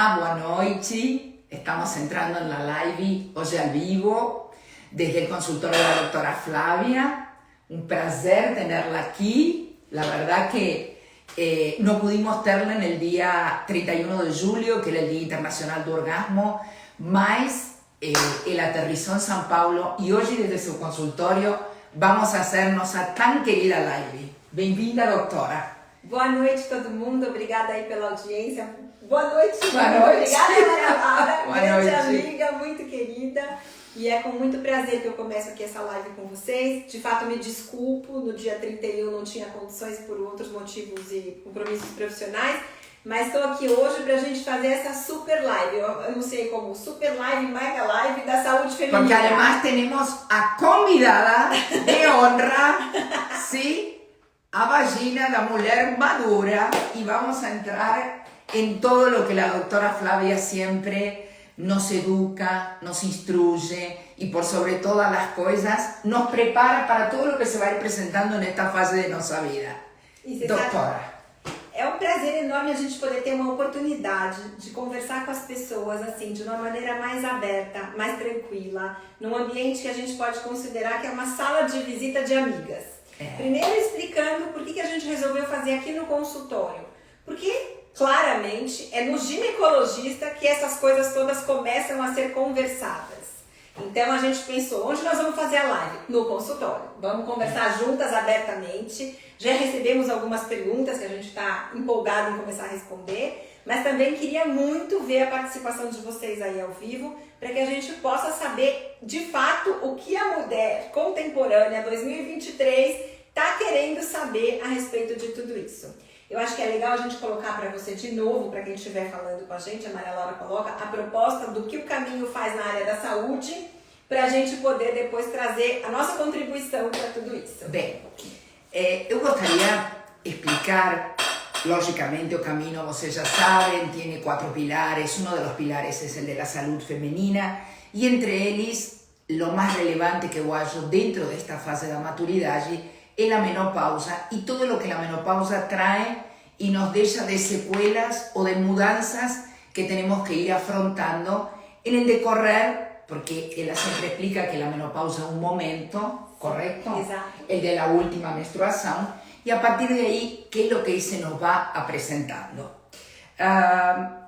Olá, boa noite. Estamos entrando en la live hoy al vivo desde el consultorio de la doctora Flavia. Un placer tenerla aquí. La verdad que no pudimos tenerla en el día 31 de julio, que era el Día Internacional do Orgasmo, mas él aterrizó en São Paulo y hoy desde su consultorio vamos a hacer nossa tan querida live. Bem-vinda, doutora. Boa noite, todo mundo. Obrigada aí pela audiência. Boa noite. Boa noite. Obrigada, Maria Laura. Boa grande noite. amiga, muito querida. E é com muito prazer que eu começo aqui essa live com vocês. De fato, me desculpo, no dia 31 não tinha condições por outros motivos e compromissos profissionais, mas estou aqui hoje para a gente fazer essa super live. Eu não sei como, super live, mega live da saúde feminina. Porque además tenemos a convidada de honra, ¿sí? A vagina da mulher madura, y vamos a entrar en todo lo que la doctora Flavia siempre nos educa, nos instruye y por sobre todas las cosas nos prepara para todo lo que se va a ir presentando en esta fase de nuestra vida. Doutora. É um prazer enorme a gente poder ter uma oportunidade de conversar com as pessoas assim, de uma maneira mais aberta, mais tranquila, num ambiente que a gente pode considerar que é uma sala de visita de amigas. Primeiro explicando por que a gente resolveu fazer aqui no consultório. Porque claramente é no ginecologista que essas coisas todas começam a ser conversadas. Então a gente pensou, onde nós vamos fazer a live? No consultório. Vamos conversar juntas abertamente. Já recebemos algumas perguntas que a gente está empolgado em começar a responder. Mas também queria muito ver a participação de vocês aí ao vivo, para que a gente possa saber de fato o que a mulher contemporânea 2023 está querendo saber a respeito de tudo isso. Eu acho que é legal a gente colocar para você de novo, para quem estiver falando com a gente, a Maria Laura coloca a proposta do que o caminho faz na área da saúde, para a gente poder depois trazer a nossa contribuição para tudo isso. Bem, eu gostaria de explicar. Lógicamente, el camino, ustedes ya saben, tiene 4 pilares. Uno de los pilares es el de la salud femenina y entre ellos, lo más relevante que yo hallo dentro de esta fase de maturidad es la menopausa y todo lo que la menopausa trae y nos deja de secuelas o de mudanzas que tenemos que ir afrontando en el decorrer, porque ella siempre explica que la menopausa es un momento, ¿correcto? Exacto. El de la última menstruación. Y a partir de ahí, ¿qué es lo que se nos va a presentando?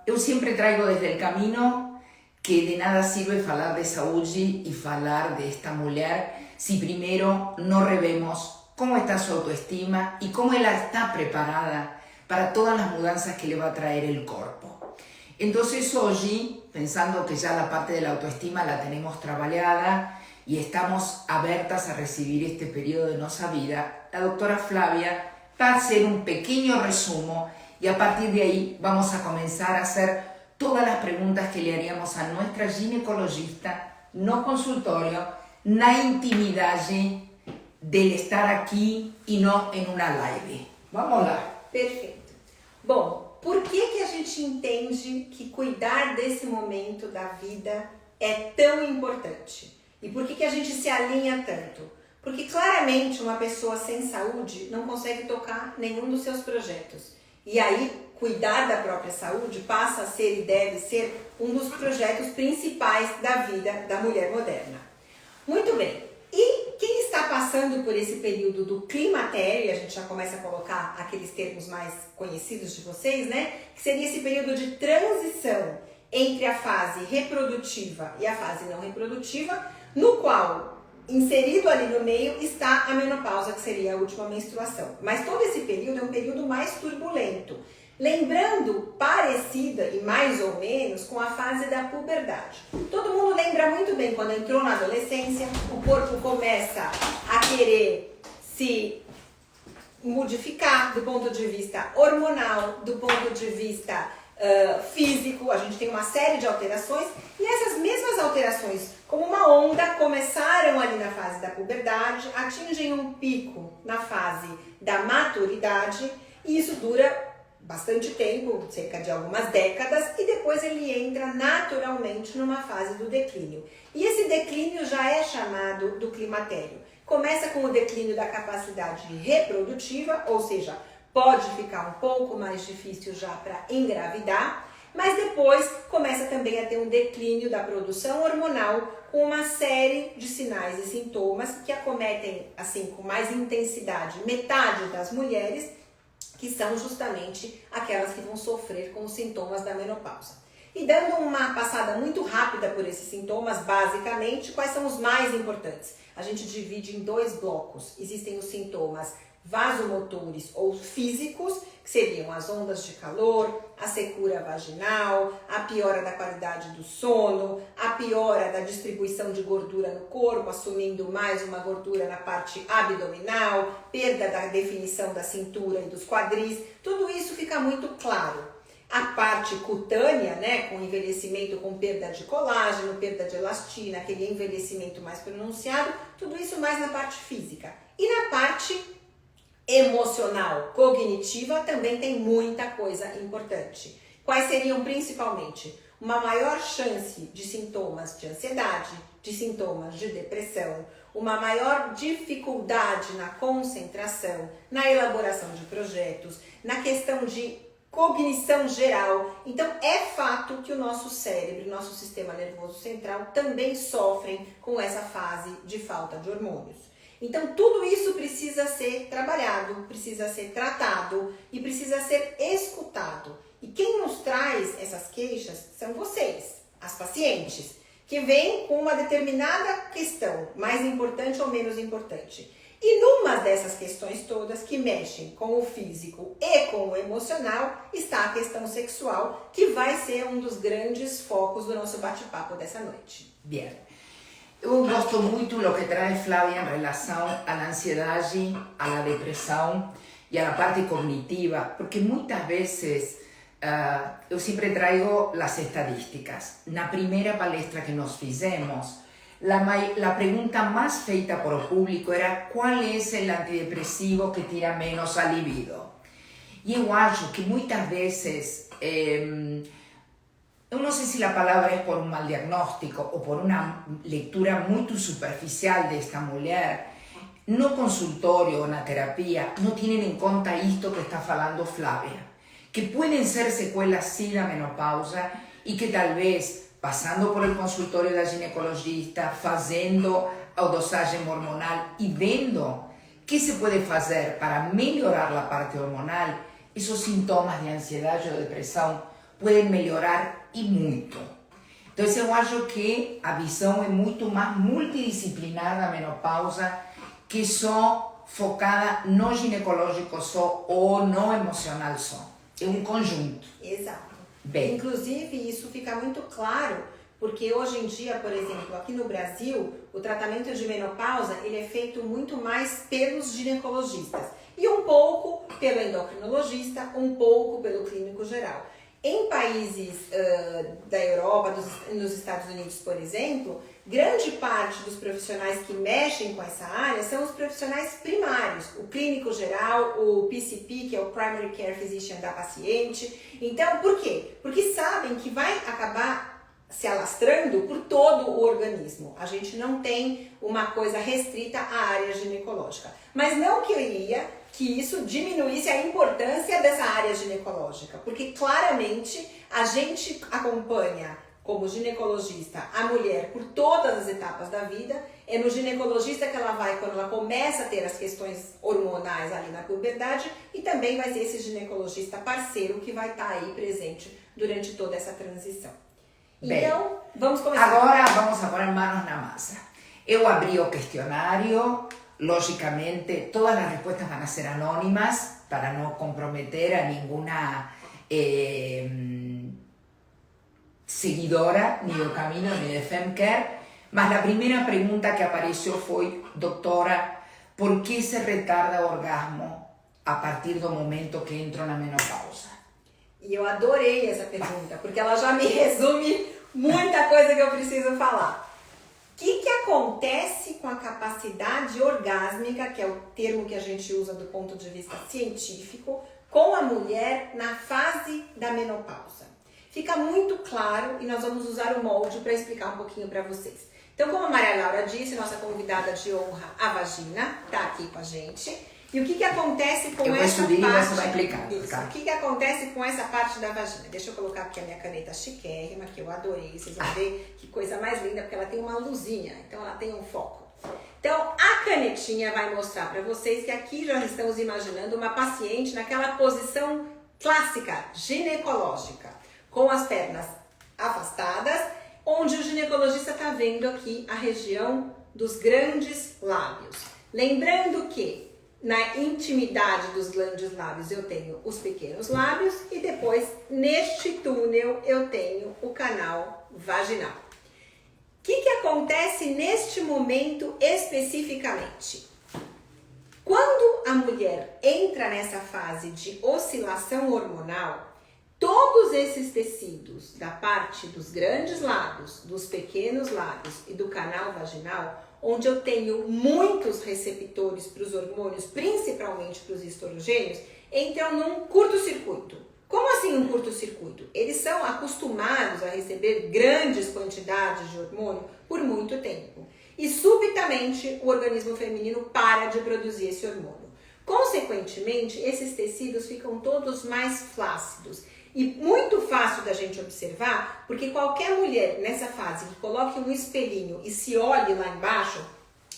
Yo siempre traigo desde el camino que de nada sirve hablar de salud y hablar de esta mujer si primero no revemos cómo está su autoestima y cómo ella está preparada para todas las mudanzas que le va a traer el cuerpo. Entonces hoy, pensando que ya la parte de la autoestima la tenemos trabajada y estamos abiertas a recibir este periodo de nuestra vida, la doctora Flavia va a hacer un pequeño resumen y a partir de ahí vamos a comenzar a hacer todas las preguntas que le haríamos a nuestra ginecologista no consultorio, na intimidad del estar aquí y no en una live. Vamos lá. Perfeito. Bom, por que a gente entende que cuidar desse momento da vida é tão importante? E por que a gente se alinha tanto? Porque claramente uma pessoa sem saúde não consegue tocar nenhum dos seus projetos. E aí, cuidar da própria saúde passa a ser e deve ser um dos projetos principais da vida da mulher moderna. Muito bem. E quem está passando por esse período do climatério, e a gente já começa a colocar aqueles termos mais conhecidos de vocês, né? Que seria esse período de transição entre a fase reprodutiva e a fase não reprodutiva, no qual, inserido ali no meio, está a menopausa, que seria a última menstruação. Mas todo esse período é um período mais turbulento, lembrando, parecida e mais ou menos, com a fase da puberdade. Todo mundo lembra muito bem quando entrou na adolescência, o corpo começa a querer se modificar do ponto de vista hormonal, do ponto de vista físico, a gente tem uma série de alterações e essas mesmas alterações, como uma onda, começaram ali na fase da puberdade, atingem um pico na fase da maturidade e isso dura bastante tempo, cerca de algumas décadas, e depois ele entra naturalmente numa fase do declínio. E esse declínio já é chamado do climatério. Começa com o declínio da capacidade reprodutiva, ou seja, pode ficar um pouco mais difícil já para engravidar, Mas depois começa também a ter um declínio da produção hormonal com uma série de sinais e sintomas que acometem assim com mais intensidade metade das mulheres, que são justamente aquelas que vão sofrer com os sintomas da menopausa. E dando uma passada muito rápida por esses sintomas, basicamente, quais são os mais importantes? A gente divide em 2 blocos. Existem os sintomas vasomotores ou físicos, que seriam as ondas de calor, a secura vaginal, a piora da qualidade do sono, a piora da distribuição de gordura no corpo, assumindo mais uma gordura na parte abdominal, perda da definição da cintura e dos quadris, tudo isso fica muito claro. A parte cutânea, né, com envelhecimento, com perda de colágeno, perda de elastina, aquele envelhecimento mais pronunciado, tudo isso mais na parte física. E na parte emocional, cognitiva, também tem muita coisa importante. Quais seriam principalmente? Uma maior chance de sintomas de ansiedade, de sintomas de depressão, uma maior dificuldade na concentração, na elaboração de projetos, na questão de cognição geral. Então é fato que o nosso cérebro, o nosso sistema nervoso central também sofrem com essa fase de falta de hormônios. Então tudo isso precisa ser trabalhado, precisa ser tratado e precisa ser escutado. E quem nos traz essas queixas são vocês, as pacientes, que vêm com uma determinada questão, mais importante ou menos importante. E numa dessas questões todas que mexem com o físico e com o emocional, está a questão sexual, que vai ser um dos grandes focos do nosso bate-papo dessa noite. Bien. Eu gosto muito do que traz Flávia em relação à ansiedade, à depressão e à parte cognitiva, porque muitas vezes eu sempre trago as estadísticas. Na primeira palestra que nós fizemos, a pergunta mais feita por o público era qual é o antidepressivo que tira menos a libido. E eu acho que muitas vezes, eu não sei se a palavra é por um mal diagnóstico ou por uma leitura muito superficial desta mulher, no consultório ou na terapia não têm em conta isto que está falando Flávia, que podem ser sequelas sim da menopausa e que talvez passando por el consultório da ginecologista, fazendo a dosagem hormonal e vendo o que se pode fazer para melhorar a parte hormonal, esses sintomas de ansiedade ou depressão podem melhorar e muito. Então eu acho que a visão é muito mais multidisciplinar da menopausa que só focada no ginecológico só ou no emocional só. É um conjunto. Exato. Bem. Inclusive, isso fica muito claro, porque hoje em dia, por exemplo, aqui no Brasil, o tratamento de menopausa ele é feito muito mais pelos ginecologistas e um pouco pelo endocrinologista, um pouco pelo clínico geral. Em países da Europa, nos Estados Unidos, por exemplo, grande parte dos profissionais que mexem com essa área são os profissionais primários, o clínico geral, o PCP, que é o Primary Care Physician da paciente. Então, por quê? Porque sabem que vai acabar se alastrando por todo o organismo. A gente não tem uma coisa restrita à área ginecológica. Mas não queria que isso diminuísse a importância dessa área ginecológica, porque claramente a gente acompanha como ginecologista a mulher por todas as etapas da vida. É no ginecologista que ela vai quando ela começa a ter as questões hormonais ali na puberdade, e também vai ser esse ginecologista parceiro que vai estar aí presente durante toda essa transição. Bem, então, vamos começar. Agora vamos a pôr manos na massa. Eu abri o questionário. Lógicamente, todas las respuestas van a ser anónimas para no comprometer a ninguna seguidora, ni do Camino, ni de FemCare. Mas la primera pregunta que apareció fue: doctora, ¿por qué se retarda o orgasmo a partir do momento que entro na menopausa? E eu adorei essa pergunta, porque ela já me resume muita coisa que eu preciso falar. O que acontece com a capacidade orgásmica, que é o termo que a gente usa do ponto de vista científico, com a mulher na fase da menopausa? Fica muito claro e nós vamos usar o molde para explicar um pouquinho para vocês. Então, como a Maria Laura disse, nossa convidada de honra, a vagina, está aqui com a gente. E o que acontece com eu essa subir parte? E você vai explicando. Isso. Tá? O que acontece com essa parte da vagina? Deixa eu colocar aqui a minha caneta chiquérrima, que eu adorei. Vocês vão ver que coisa mais linda, porque ela tem uma luzinha, então ela tem um foco. Então, a canetinha vai mostrar para vocês que aqui já estamos imaginando uma paciente naquela posição clássica, ginecológica, com as pernas afastadas, onde o ginecologista está vendo aqui a região dos grandes lábios. Lembrando que na intimidade dos grandes lábios eu tenho os pequenos lábios e depois, neste túnel, eu tenho o canal vaginal. O que acontece neste momento especificamente? Quando a mulher entra nessa fase de oscilação hormonal, todos esses tecidos da parte dos grandes lábios, dos pequenos lábios e do canal vaginal, onde eu tenho muitos receptores para os hormônios, principalmente para os estrogênios, entram num curto-circuito. Como assim um curto-circuito? Eles são acostumados a receber grandes quantidades de hormônio por muito tempo. E subitamente o organismo feminino para de produzir esse hormônio. Consequentemente, esses tecidos ficam todos mais flácidos. E muito fácil da gente observar, porque qualquer mulher nessa fase que coloque um espelhinho e se olhe lá embaixo,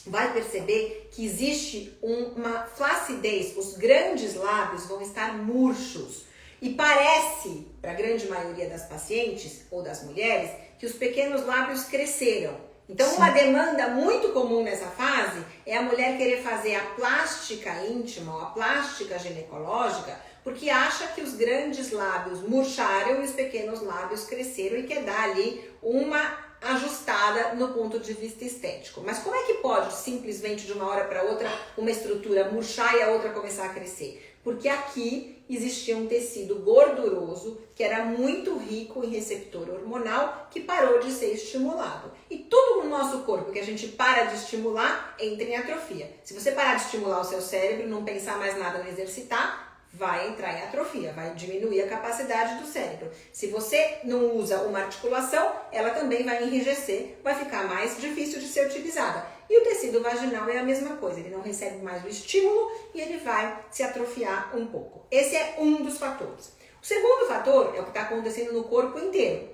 vai perceber que existe uma flacidez, os grandes lábios vão estar murchos. E parece, para a grande maioria das pacientes ou das mulheres, que os pequenos lábios cresceram. Então, uma demanda muito comum nessa fase é a mulher querer fazer a plástica íntima ou a plástica ginecológica, porque acha que os grandes lábios murcharam e os pequenos lábios cresceram e quer dar ali uma ajustada no ponto de vista estético. Mas como é que pode, simplesmente de uma hora para outra, uma estrutura murchar e a outra começar a crescer? Porque aqui existia um tecido gorduroso que era muito rico em receptor hormonal que parou de ser estimulado. E tudo no nosso corpo que a gente para de estimular entra em atrofia. Se você parar de estimular o seu cérebro, não pensar mais nada no exercitar, vai entrar em atrofia, vai diminuir a capacidade do cérebro. Se você não usa uma articulação, ela também vai enrijecer, vai ficar mais difícil de ser utilizada. E o tecido vaginal é a mesma coisa, ele não recebe mais o estímulo e ele vai se atrofiar um pouco. Esse é um dos fatores. O segundo fator é o que está acontecendo no corpo inteiro.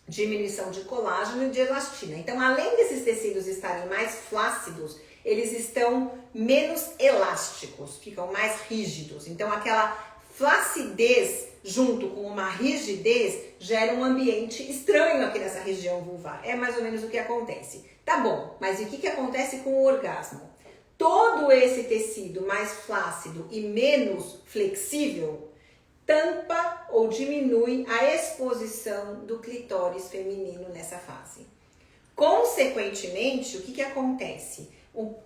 Diminuição de colágeno e de elastina. Então, além desses tecidos estarem mais flácidos, eles estão menos elásticos, ficam mais rígidos. Então, aquela flacidez junto com uma rigidez gera um ambiente estranho aqui nessa região vulvar. É mais ou menos o que acontece. Tá bom, mas e o que acontece com o orgasmo? Todo esse tecido mais flácido e menos flexível tampa ou diminui a exposição do clitóris feminino nessa fase. Consequentemente, o que acontece?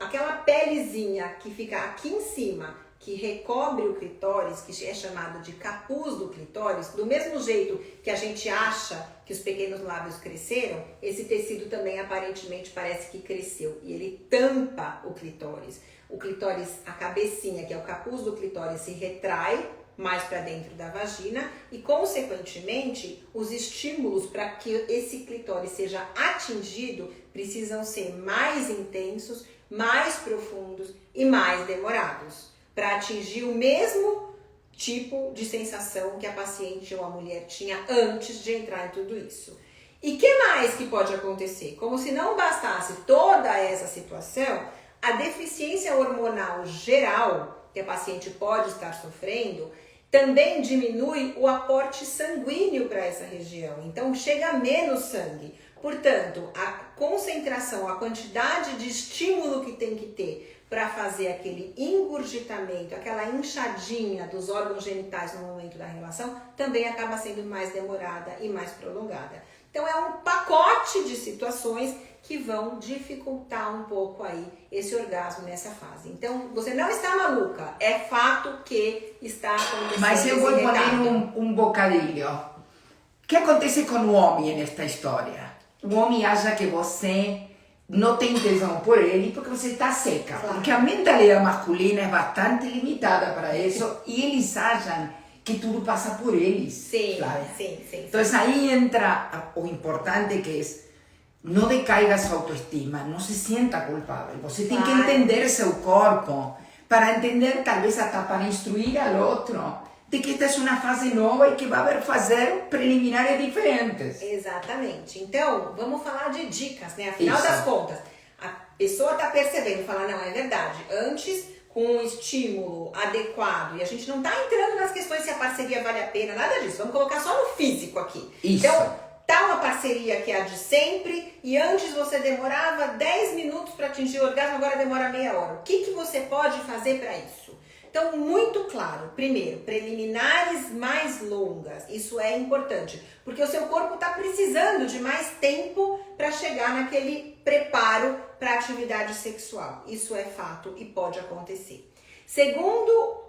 Aquela pelezinha que fica aqui em cima, que recobre o clitóris, que é chamado de capuz do clitóris, do mesmo jeito que a gente acha que os pequenos lábios cresceram, esse tecido também aparentemente parece que cresceu e ele tampa o clitóris. O clitóris, a cabecinha, que é o capuz do clitóris, se retrai mais para dentro da vagina e, consequentemente, os estímulos para que esse clitóris seja atingido precisam ser mais intensos, mais profundos e mais demorados para atingir o mesmo tipo de sensação que a paciente ou a mulher tinha antes de entrar em tudo isso. E que mais que pode acontecer? Como se não bastasse toda essa situação, a deficiência hormonal geral que a paciente pode estar sofrendo também diminui o aporte sanguíneo para essa região. Então chega menos sangue. Portanto, a concentração, a quantidade de estímulo que tem que ter para fazer aquele engurgitamento, aquela inchadinha dos órgãos genitais no momento da relação, também acaba sendo mais demorada e mais prolongada. Então é um pacote de situações que vão dificultar um pouco aí esse orgasmo nessa fase. Então, você não está maluca, é fato que está acontecendo. Mas eu vou poner um bocadilho. O que acontece com o homem nesta história? O homem acha que você não tem tesão por ele porque você está seca. Claro. Porque a mentalidade masculina é bastante limitada para isso e eles acham que tudo passa por eles. Sim, claro. sim. Então aí entra o importante que é não decaiga sua autoestima, não se sinta culpável. Você tem que entender seu corpo para entender, tal vez até para instruir al outro, de que esta é uma fase nova e que vai haver fazer preliminares diferentes. Exatamente. Então, vamos falar de dicas, né? Afinal Isso. das contas, a pessoa tá percebendo, falar, não, é verdade. Antes, com um estímulo adequado, e a gente não tá entrando nas questões se a parceria vale a pena, nada disso. Vamos colocar só no físico aqui. Isso. Então, tá uma parceria que é a de sempre, e antes você demorava 10 minutos para atingir o orgasmo, agora demora meia hora. O que você pode fazer para isso? Então, muito claro, primeiro, preliminares mais longas, isso é importante, porque o seu corpo está precisando de mais tempo para chegar naquele preparo para a atividade sexual. Isso é fato e pode acontecer. Segundo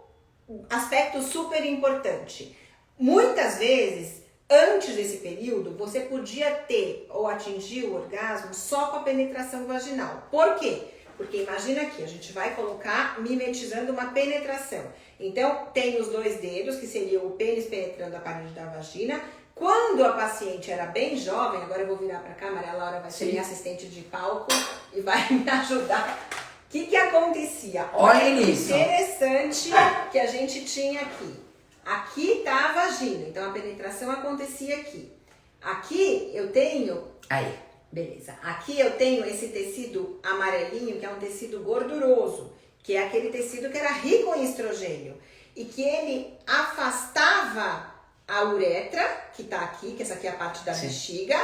aspecto super importante, muitas vezes, antes desse período, você podia ter ou atingir o orgasmo só com a penetração vaginal. Por quê? Porque imagina aqui, a gente vai colocar mimetizando uma penetração. Então, tem os dois dedos, que seriam o pênis penetrando a parede da vagina. Quando a paciente era bem jovem, agora eu vou virar para a câmera, a Laura vai ser minha assistente de palco e vai me ajudar. O que acontecia? Olha isso. Interessante que a gente tinha aqui. Aqui tá a vagina, então a penetração acontecia aqui. Aqui eu tenho... Aí. Beleza. Aqui eu tenho esse tecido amarelinho, que é um tecido gorduroso, que é aquele tecido que era rico em estrogênio e que ele afastava a uretra, que tá aqui, que essa aqui é a parte da bexiga,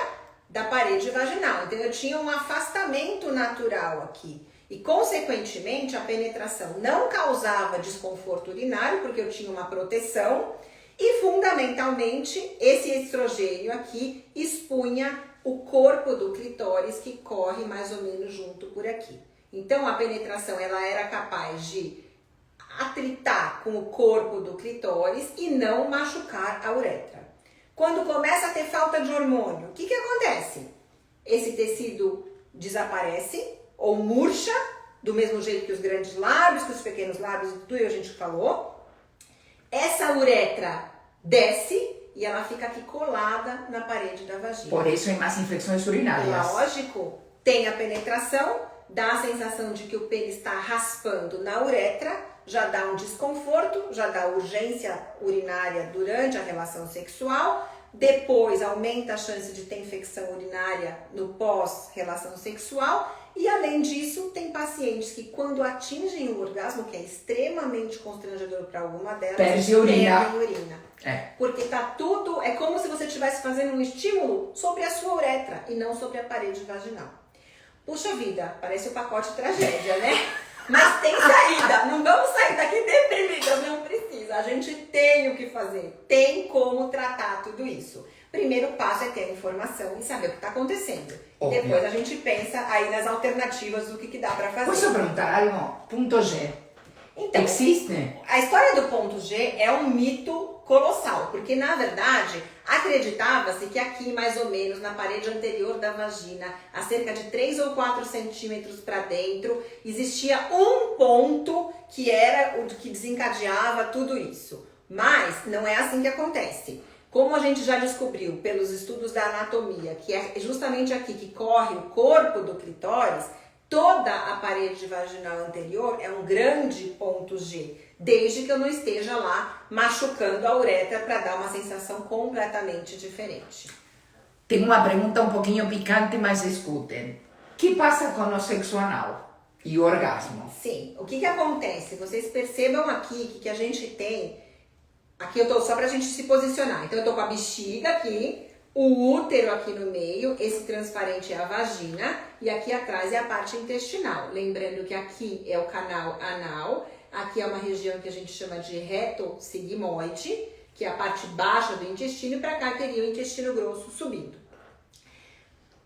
da parede vaginal. Então eu tinha um afastamento natural aqui e, consequentemente, a penetração não causava desconforto urinário, porque eu tinha uma proteção e, fundamentalmente, esse estrogênio aqui expunha o corpo do clitóris, que corre mais ou menos junto por aqui. Então, a penetração ela era capaz de atritar com o corpo do clitóris e não machucar a uretra. Quando começa a ter falta de hormônio, o que acontece? Esse tecido desaparece ou murcha, do mesmo jeito que os grandes lábios, que os pequenos lábios, tudo a gente falou. Essa uretra desce e ela fica aqui colada na parede da vagina. Por isso, tem mais infecções urinárias. Lógico, tem a penetração, dá a sensação de que o pênis está raspando na uretra, já dá um desconforto, já dá urgência urinária durante a relação sexual, depois aumenta a chance de ter infecção urinária no pós-relação sexual, e além disso, tem pacientes que quando atingem o orgasmo, que é extremamente constrangedor para alguma delas, perdem urina. Porque tá tudo, é como se você estivesse fazendo um estímulo sobre a sua uretra e não sobre a parede vaginal. Puxa vida, parece o pacote tragédia, né? Mas tem saída, não vamos sair daqui deprimidas, não precisa. A gente tem o que fazer, tem como tratar tudo isso. Primeiro passo é ter a informação e saber o que está acontecendo. Óbvio. Depois a gente pensa aí nas alternativas do que dá para fazer. Posso perguntar algo? Ponto G. Então, existe? A história do ponto G é um mito colossal, porque na verdade acreditava-se que aqui mais ou menos na parede anterior da vagina, a cerca de 3 ou 4 centímetros para dentro, existia um ponto que era o que desencadeava tudo isso. Mas não é assim que acontece. Como a gente já descobriu pelos estudos da anatomia, que é justamente aqui que corre o corpo do clitóris, toda a parede vaginal anterior é um grande ponto G, desde que eu não esteja lá machucando a uretra para dar uma sensação completamente diferente. Tenho uma pergunta um pouquinho picante, mas escutem. O que passa com o sexo anal e o orgasmo? Sim, o que acontece? Vocês percebam aqui que a gente tem... Aqui eu tô só pra gente se posicionar. Então eu tô com a bexiga aqui, o útero aqui no meio, esse transparente é a vagina e aqui atrás é a parte intestinal. Lembrando que aqui é o canal anal, aqui é uma região que a gente chama de reto-sigmoide, que é a parte baixa do intestino, e pra cá teria o intestino grosso subindo.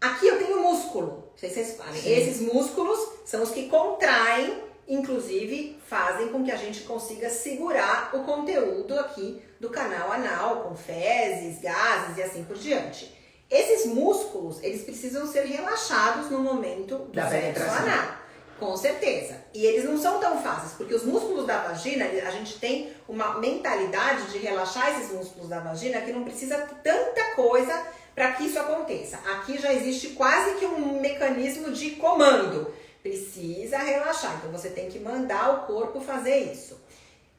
Aqui eu tenho músculo, não sei se vocês sabem. Esses músculos são os que contraem, inclusive fazem com que a gente consiga segurar o conteúdo aqui do canal anal, com fezes, gases e assim por diante. Esses músculos, eles precisam ser relaxados no momento do sexo anal, com certeza. E eles não são tão fáceis, porque os músculos da vagina, a gente tem uma mentalidade de relaxar esses músculos da vagina que não precisa tanta coisa para que isso aconteça. Aqui já existe quase que um mecanismo de comando. Precisa relaxar, então você tem que mandar o corpo fazer isso.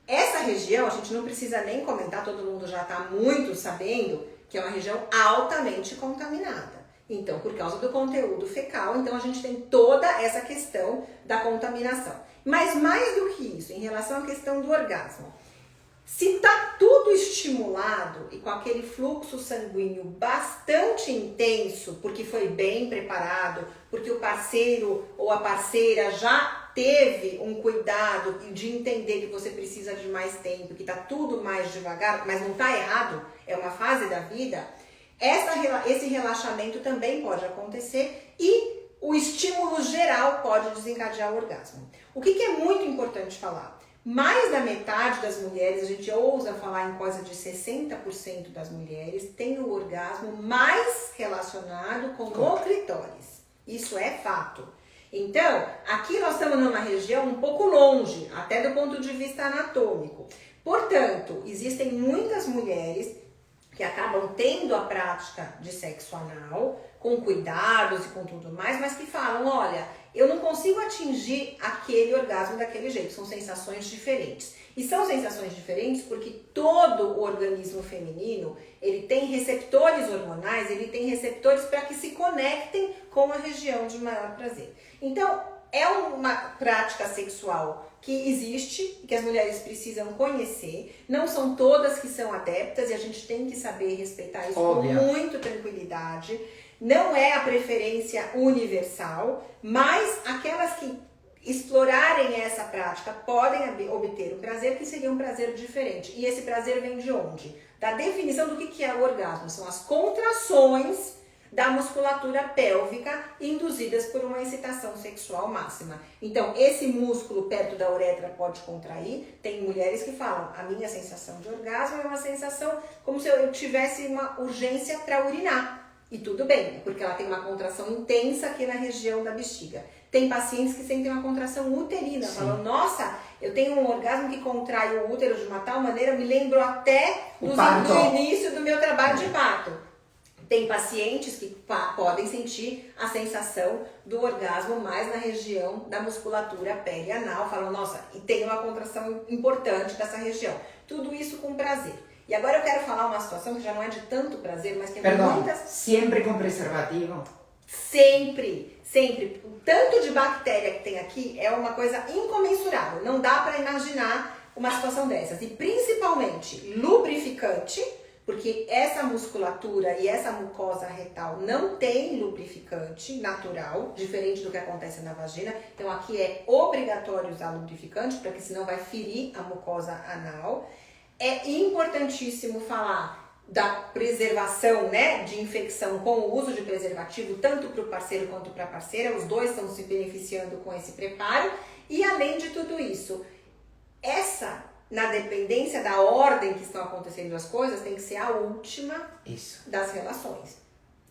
Essa região, a gente não precisa nem comentar, todo mundo já está muito sabendo que é uma região altamente contaminada. Então, por causa do conteúdo fecal, então a gente tem toda essa questão da contaminação. Mas mais do que isso, em relação à questão do orgasmo, se está tudo estimulado e com aquele fluxo sanguíneo bastante intenso, porque foi bem preparado, porque o parceiro ou a parceira já teve um cuidado de entender que você precisa de mais tempo, que está tudo mais devagar, mas não está errado, é uma fase da vida, esse relaxamento também pode acontecer e o estímulo geral pode desencadear o orgasmo. O que é muito importante falar? Mais da metade das mulheres, a gente ousa falar em coisa de 60% das mulheres, tem o orgasmo mais relacionado com o clitóris. Isso é fato. Então, aqui nós estamos numa região um pouco longe, até do ponto de vista anatômico. Portanto, existem muitas mulheres que acabam tendo a prática de sexo anal, com cuidados e com tudo mais, mas que falam, olha, eu não consigo atingir aquele orgasmo daquele jeito, são sensações diferentes. E são sensações diferentes porque todo o organismo feminino, ele tem receptores hormonais, ele tem receptores para que se conectem com a região de maior prazer. Então, é uma prática sexual que existe, que as mulheres precisam conhecer. Não são todas que são adeptas e a gente tem que saber respeitar isso com muita tranquilidade. Não é a preferência universal, mas aquelas que explorarem essa prática podem obter um prazer que seria um prazer diferente. E esse prazer vem de onde? Da definição do que é o orgasmo. São as contrações da musculatura pélvica induzidas por uma excitação sexual máxima. Então, esse músculo perto da uretra pode contrair. Tem mulheres que falam, a minha sensação de orgasmo é uma sensação como se eu tivesse uma urgência para urinar. E tudo bem, porque ela tem uma contração intensa aqui na região da bexiga. Tem pacientes que sentem uma contração uterina, falam, nossa, eu tenho um orgasmo que contrai o útero de uma tal maneira, me lembro até do início do meu trabalho de parto. Tem pacientes que podem sentir a sensação do orgasmo mais na região da musculatura perianal, falam, nossa, e tem uma contração importante dessa região. Tudo isso com prazer. E agora eu quero falar uma situação que já não é de tanto prazer, mas tem muitas... Sempre com preservativo? Sempre, sempre. O tanto de bactéria que tem aqui é uma coisa incomensurável. Não dá para imaginar uma situação dessas. E principalmente lubrificante, porque essa musculatura e essa mucosa retal não tem lubrificante natural, diferente do que acontece na vagina. Então aqui é obrigatório usar lubrificante, porque senão vai ferir a mucosa anal. É importantíssimo falar da preservação, né, de infecção com o uso de preservativo, tanto para o parceiro quanto para a parceira. Os dois estão se beneficiando com esse preparo. E além de tudo isso, na dependência da ordem que estão acontecendo as coisas, tem que ser a última das relações.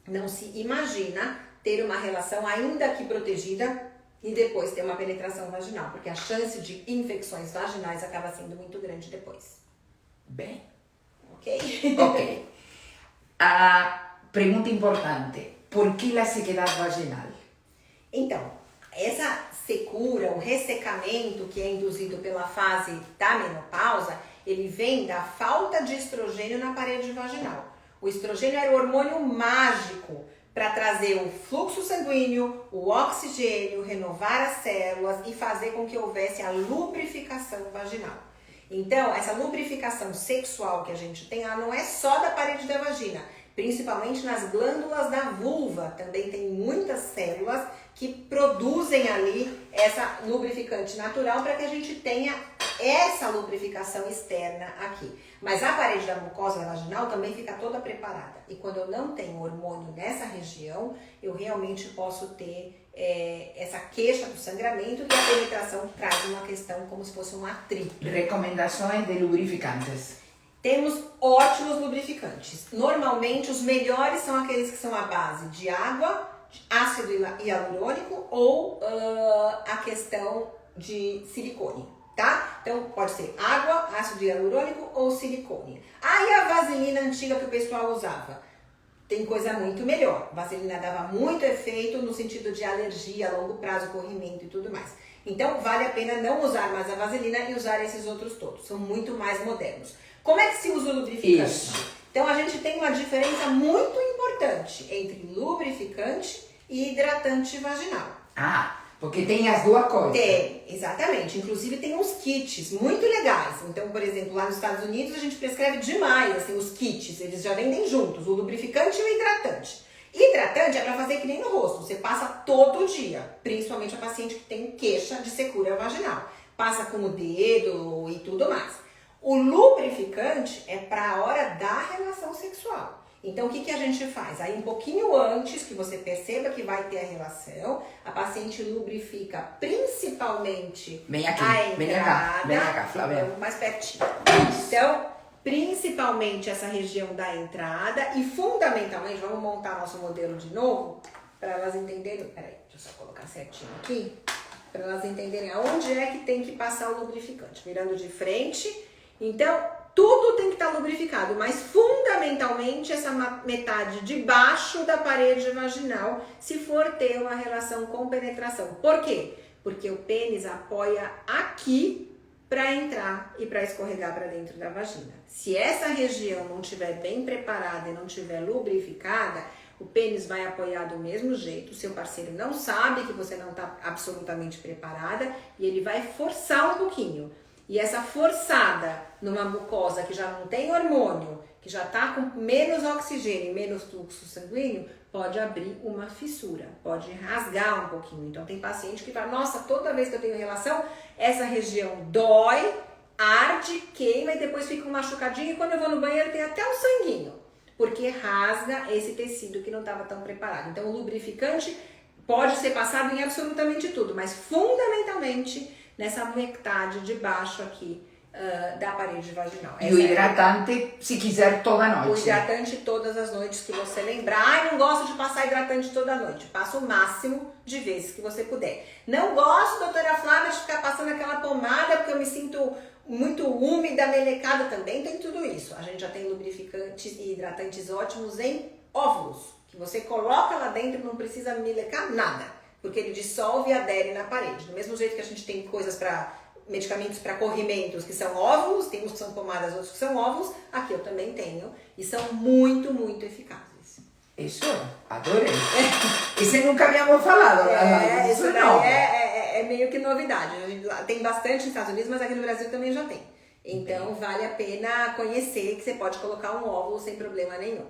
Não se imagina ter uma relação ainda que protegida e depois ter uma penetração vaginal, porque a chance de infecções vaginais acaba sendo muito grande depois. Bem. Ok? Ok. A pergunta importante, por que a sequedade vaginal? Então, essa secura, o ressecamento que é induzido pela fase da menopausa, ele vem da falta de estrogênio na parede vaginal. O estrogênio era o hormônio mágico para trazer o fluxo sanguíneo, o oxigênio, renovar as células e fazer com que houvesse a lubrificação vaginal. Então, essa lubrificação sexual que a gente tem, ela não é só da parede da vagina, principalmente nas glândulas da vulva, também tem muitas células que produzem ali essa lubrificante natural para que a gente tenha essa lubrificação externa aqui. Mas a parede da mucosa vaginal também fica toda preparada. E quando eu não tenho hormônio nessa região, eu realmente posso ter essa queixa do sangramento e a penetração traz uma questão como se fosse um atrito. Recomendações de lubrificantes. Temos ótimos lubrificantes. Normalmente os melhores são aqueles que são à base de água, ácido hialurônico ou a questão de silicone, tá? Então pode ser água, ácido hialurônico ou silicone. E a vaselina antiga que o pessoal usava? tem coisa muito melhor. Vaselina dava muito efeito no sentido de alergia, longo prazo, corrimento e tudo mais. Então, vale a pena não usar mais a vaselina e usar esses outros todos. São muito mais modernos. Como é que se usa o lubrificante? Isso. Então, a gente tem uma diferença muito importante entre lubrificante e hidratante vaginal. Ah, porque tem as duas coisas. Tem, exatamente. Inclusive tem uns kits muito legais. Então, por exemplo, lá nos Estados Unidos a gente prescreve demais assim, os kits. Eles já vendem juntos, o lubrificante e o hidratante. Hidratante é para fazer que nem no rosto. Você passa todo dia, principalmente a paciente que tem queixa de secura vaginal. Passa com o dedo e tudo mais. O lubrificante é para a hora da relação sexual. Então, o que a gente faz? Aí, um pouquinho antes que você perceba que vai ter a relação, a paciente lubrifica principalmente Vem aqui, a entrada. vem cá, Flávia. Vamos mais pertinho. Então, principalmente essa região da entrada e, fundamentalmente, vamos montar nosso modelo de novo, para elas entenderem. Peraí, deixa eu só colocar certinho aqui. Para elas entenderem aonde é que tem que passar o lubrificante. Virando de frente. Então, tudo tem que estar lubrificado, mas fundamentalmente essa metade de baixo da parede vaginal, se for ter uma relação com penetração. Por quê? Porque o pênis apoia aqui para entrar e para escorregar para dentro da vagina. Se essa região não estiver bem preparada e não estiver lubrificada, o pênis vai apoiar do mesmo jeito, o seu parceiro não sabe que você não está absolutamente preparada e ele vai forçar um pouquinho. E essa forçada numa mucosa que já não tem hormônio, que já está com menos oxigênio e menos fluxo sanguíneo, pode abrir uma fissura, pode rasgar um pouquinho. Então tem paciente que fala, nossa, toda vez que eu tenho relação, essa região dói, arde, queima e depois fica um machucadinho e quando eu vou no banheiro tem até um sanguinho, porque rasga esse tecido que não estava tão preparado. Então o lubrificante pode ser passado em absolutamente tudo, mas fundamentalmente nessa metade de baixo aqui da parede vaginal. E o hidratante, se quiser, toda noite. O hidratante todas as noites que você lembrar. Ai, não gosto de passar hidratante toda noite. Passa o máximo de vezes que você puder. Não gosto, doutora Flávia, de ficar passando aquela pomada porque eu me sinto muito úmida, melecada. Também tem tudo isso. A gente já tem lubrificantes e hidratantes ótimos em óvulos, que você coloca lá dentro e não precisa melecar nada, porque ele dissolve e adere na parede. Do mesmo jeito que a gente tem coisas para medicamentos para corrimentos que são óvulos, tem uns que são pomadas, outros que são óvulos, aqui eu também tenho e são muito, muito eficazes. Isso, adorei. Isso nunca havíamos falado. Isso daí é meio que novidade. Tem bastante nos Estados Unidos, mas aqui no Brasil também já tem. Então vale a pena conhecer que você pode colocar um óvulo sem problema nenhum.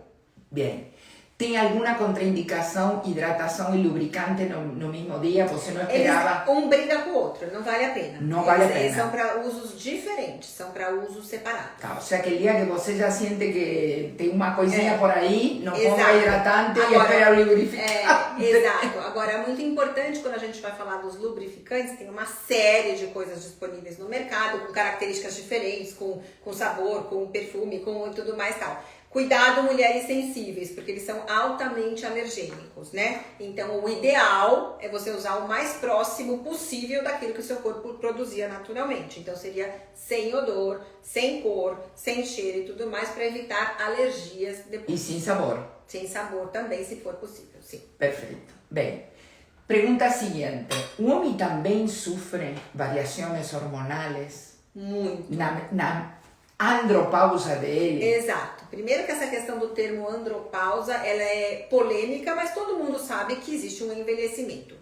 Bem. Tem alguma contraindicação, hidratação e lubricante no mesmo dia? Você não esperava? Um briga com o outro, não vale a pena. Não vale a pena. Eles são para usos diferentes, são para usos separados. Tá, ou seja, aquele dia que você já sente que tem uma coisinha por aí, não Exato. ponga hidratante e espera o lubrificante. Exato. Agora, é muito importante quando a gente vai falar dos lubrificantes, tem uma série de coisas disponíveis no mercado, com características diferentes, com sabor, com perfume, com tudo mais e tal. Cuidado, mulheres sensíveis, porque eles são altamente alergênicos, né? Então, o ideal é você usar o mais próximo possível daquilo que o seu corpo produzia naturalmente. Então, seria sem odor, sem cor, sem cheiro e tudo mais, para evitar alergias depois. E sem sabor. Sem sabor também, se for possível, sim. Perfeito. Bem, pergunta seguinte. O homem também sofre variações hormonais? Muito. Na andropausa dele? Exato. Primeiro que essa questão do termo andropausa, ela é polêmica, mas todo mundo sabe que existe um envelhecimento.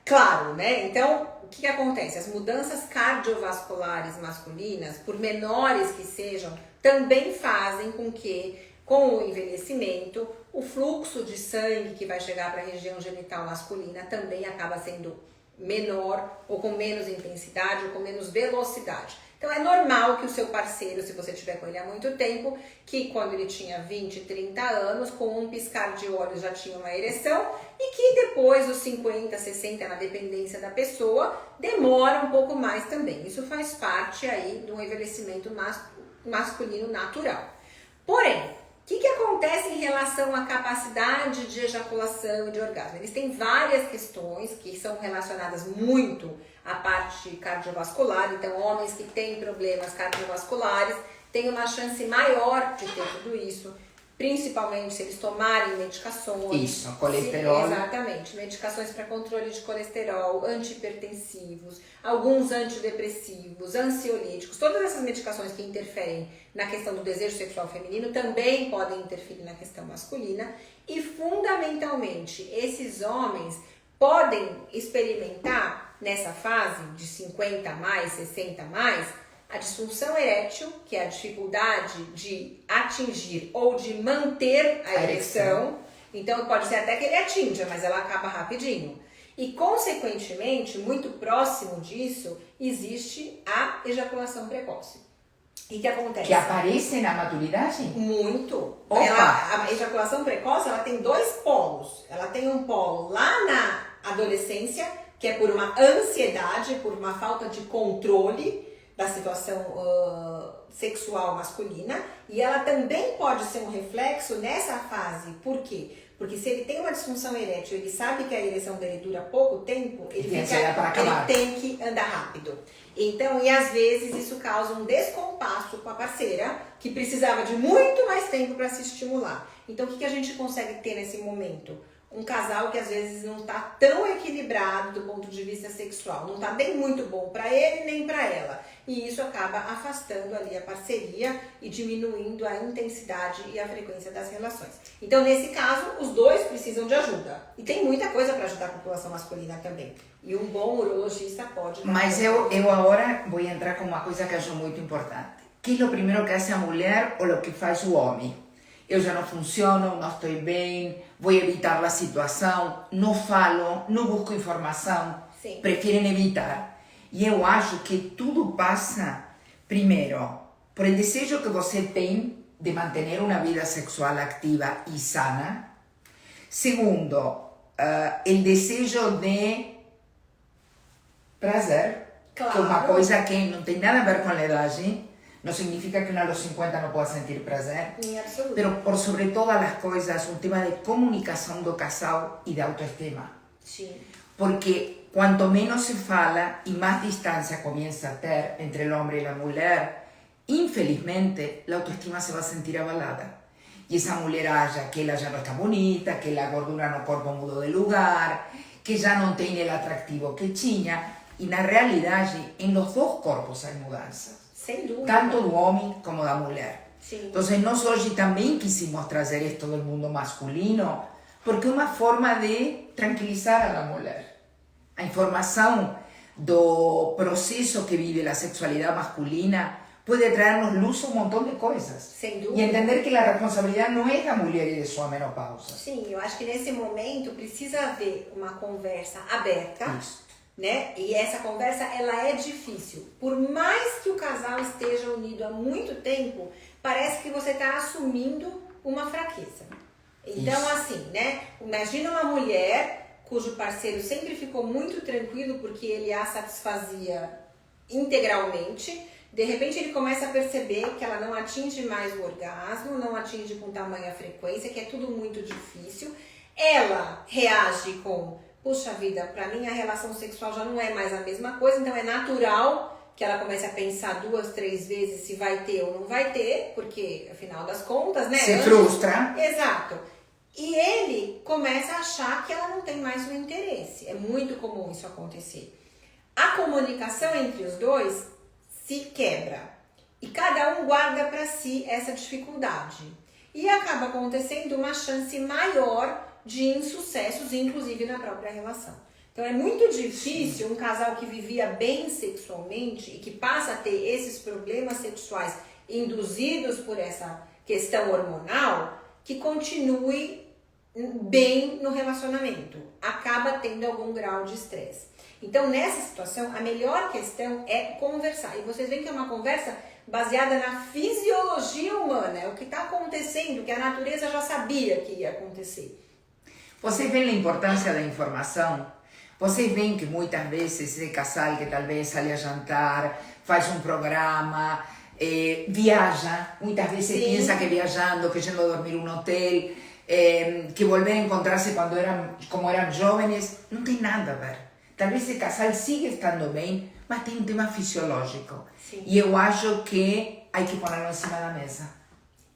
Claro, né? Então, o que acontece? As mudanças cardiovasculares masculinas, por menores que sejam, também fazem com que, com o envelhecimento, o fluxo de sangue que vai chegar para a região genital masculina também acaba sendo menor, ou com menos intensidade, ou com menos velocidade. Então é normal que o seu parceiro, se você estiver com ele há muito tempo, que quando ele tinha 20, 30 anos, com um piscar de olhos já tinha uma ereção e que depois dos 50, 60, na dependência da pessoa, demora um pouco mais também. Isso faz parte aí do envelhecimento masculino natural. Porém, o que acontece em relação à capacidade de ejaculação e de orgasmo? Eles têm várias questões que são relacionadas muito à parte cardiovascular. Então, homens que têm problemas cardiovasculares têm uma chance maior de ter tudo isso. principalmente se eles tomarem medicações. Isso, colesterol. Exatamente, medicações para controle de colesterol, antihipertensivos, alguns antidepressivos, ansiolíticos, todas essas medicações que interferem na questão do desejo sexual feminino também podem interferir na questão masculina e, fundamentalmente, esses homens podem experimentar nessa fase de 50 a mais, 60 a mais, a disfunção erétil, que é a dificuldade de atingir ou de manter a ereção. Então, pode ser até que ele atinja, mas ela acaba rapidinho. E, consequentemente, muito próximo disso, existe a ejaculação precoce. E o que acontece? Que aparece na maturidade? Muito. Opa. A ejaculação precoce, ela tem dois polos. Ela tem um polo lá na adolescência, que é por uma ansiedade, por uma falta de controle da situação sexual masculina, e ela também pode ser um reflexo nessa fase. Por quê? Porque se ele tem uma disfunção erétil, ele sabe que a ereção dele dura pouco tempo, ele tem que andar rápido. Então, e às vezes isso causa um descompasso com a parceira, que precisava de muito mais tempo para se estimular. Então, o que a gente consegue ter nesse momento? Um casal que às vezes não está tão equilibrado do ponto de vista sexual, não está nem muito bom para ele nem para ela. E isso acaba afastando ali a parceria e diminuindo a intensidade e a frequência das relações. Então, nesse caso, os dois precisam de ajuda. E tem muita coisa para ajudar a população masculina também. E um bom urologista pode... Mas eu agora vou entrar com uma coisa que acho muito importante. Que é o primeiro que faz a mulher ou o que faz o homem? Eu já não funciono, não estou bem, vou evitar a situação, não falo, não busco informação, Sim. Preferem evitar. E eu acho que tudo passa, primeiro, por o desejo que você tem de manter uma vida sexual ativa e sana. Segundo, o desejo de prazer, claro. Que é uma coisa que não tem nada a ver com a idade. No significa que uno a los 50 no pueda sentir prazer, pero por sobre todas las cosas, un tema de comunicación do casal y de autoestima. Sí. Porque cuanto menos se fala y más distancia comienza a ter entre el hombre y la mujer, infelizmente la autoestima se va a sentir abalada. Y esa mujer haya que ella ya no está bonita, que la gordura no corpo mudó de lugar, que ya no tiene el atractivo que tinha, y na realidade, en los dos corpos hay mudanças. Sem dúvida. Tanto do homem como da mulher. Sim. Então, nós hoje também quisimos trazer isto do mundo masculino, porque é uma forma de tranquilizar a mulher. A informação do processo que vive a sexualidade masculina pode trazer-nos luz a um montão de coisas. Sem dúvida. E entender que a responsabilidade não é da mulher e de sua menopausa. Sim, eu acho que nesse momento precisa haver uma conversa aberta. Isso. Né? E essa conversa, ela é difícil. Por mais que o casal esteja unido há muito tempo, parece que você está assumindo uma fraqueza. Então, Isso. assim, né? Imagina uma mulher cujo parceiro sempre ficou muito tranquilo porque ele a satisfazia integralmente. De repente, ele começa a perceber que ela não atinge mais o orgasmo, não atinge com tamanha frequência, que é tudo muito difícil. Ela reage com... Puxa vida, pra mim a relação sexual já não é mais a mesma coisa, então é natural que ela comece a pensar 2, 3 vezes se vai ter ou não vai ter, porque afinal das contas, né? Se frustra. Exato. E ele começa a achar que ela não tem mais o interesse. É muito comum isso acontecer. A comunicação entre os dois se quebra e cada um guarda pra si essa dificuldade. E acaba acontecendo uma chance maior de insucessos, inclusive na própria relação. Então é muito difícil um casal que vivia bem sexualmente e que passa a ter esses problemas sexuais induzidos por essa questão hormonal, que continue bem no relacionamento. Acaba tendo algum grau de estresse. Então nessa situação, a melhor questão é conversar. E vocês veem que é uma conversa baseada na fisiologia humana. É o que está acontecendo, que a natureza já sabia que ia acontecer. Vocês veem a importância da informação? Vocês veem que muitas vezes esse casal que talvez sai a jantar, faz um programa, viaja, muitas vezes Sim. pensa que viajando, que yendo a dormir em um hotel, que volver a encontrar-se como eram jovens, não tem nada a ver. Talvez esse casal siga estando bem, mas tem um tema fisiológico. Sim. E eu acho que há que pôr em cima da mesa.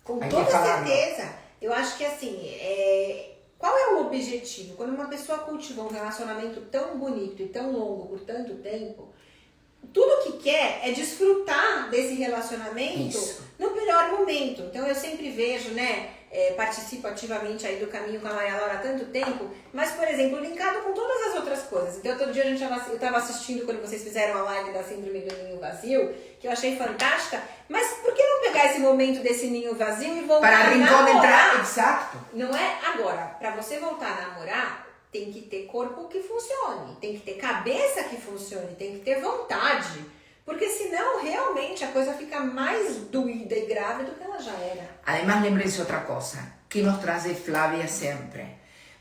Com Hay toda que falarlo. certeza. Eu acho que assim, qual é o objetivo? Quando uma pessoa cultiva um relacionamento tão bonito e tão longo por tanto tempo, tudo que quer é desfrutar desse relacionamento no melhor momento. Então eu sempre vejo, né, participo ativamente aí do Caminho com a Maria Laura há tanto tempo, mas, por exemplo, linkado com todas as outras coisas. Então outro dia eu estava assistindo quando vocês fizeram a live da Síndrome do Ninho Vazio, que eu achei fantástica, mas por que não pegar esse momento desse ninho vazio e voltar a namorar? Exato. Não é agora, para você voltar a namorar, tem que ter corpo que funcione, tem que ter cabeça que funcione, tem que ter vontade. Porque senão, realmente, a coisa fica mais doída e grave do que ela já era. Además, lembre-se outra coisa, que nos traz Flávia sempre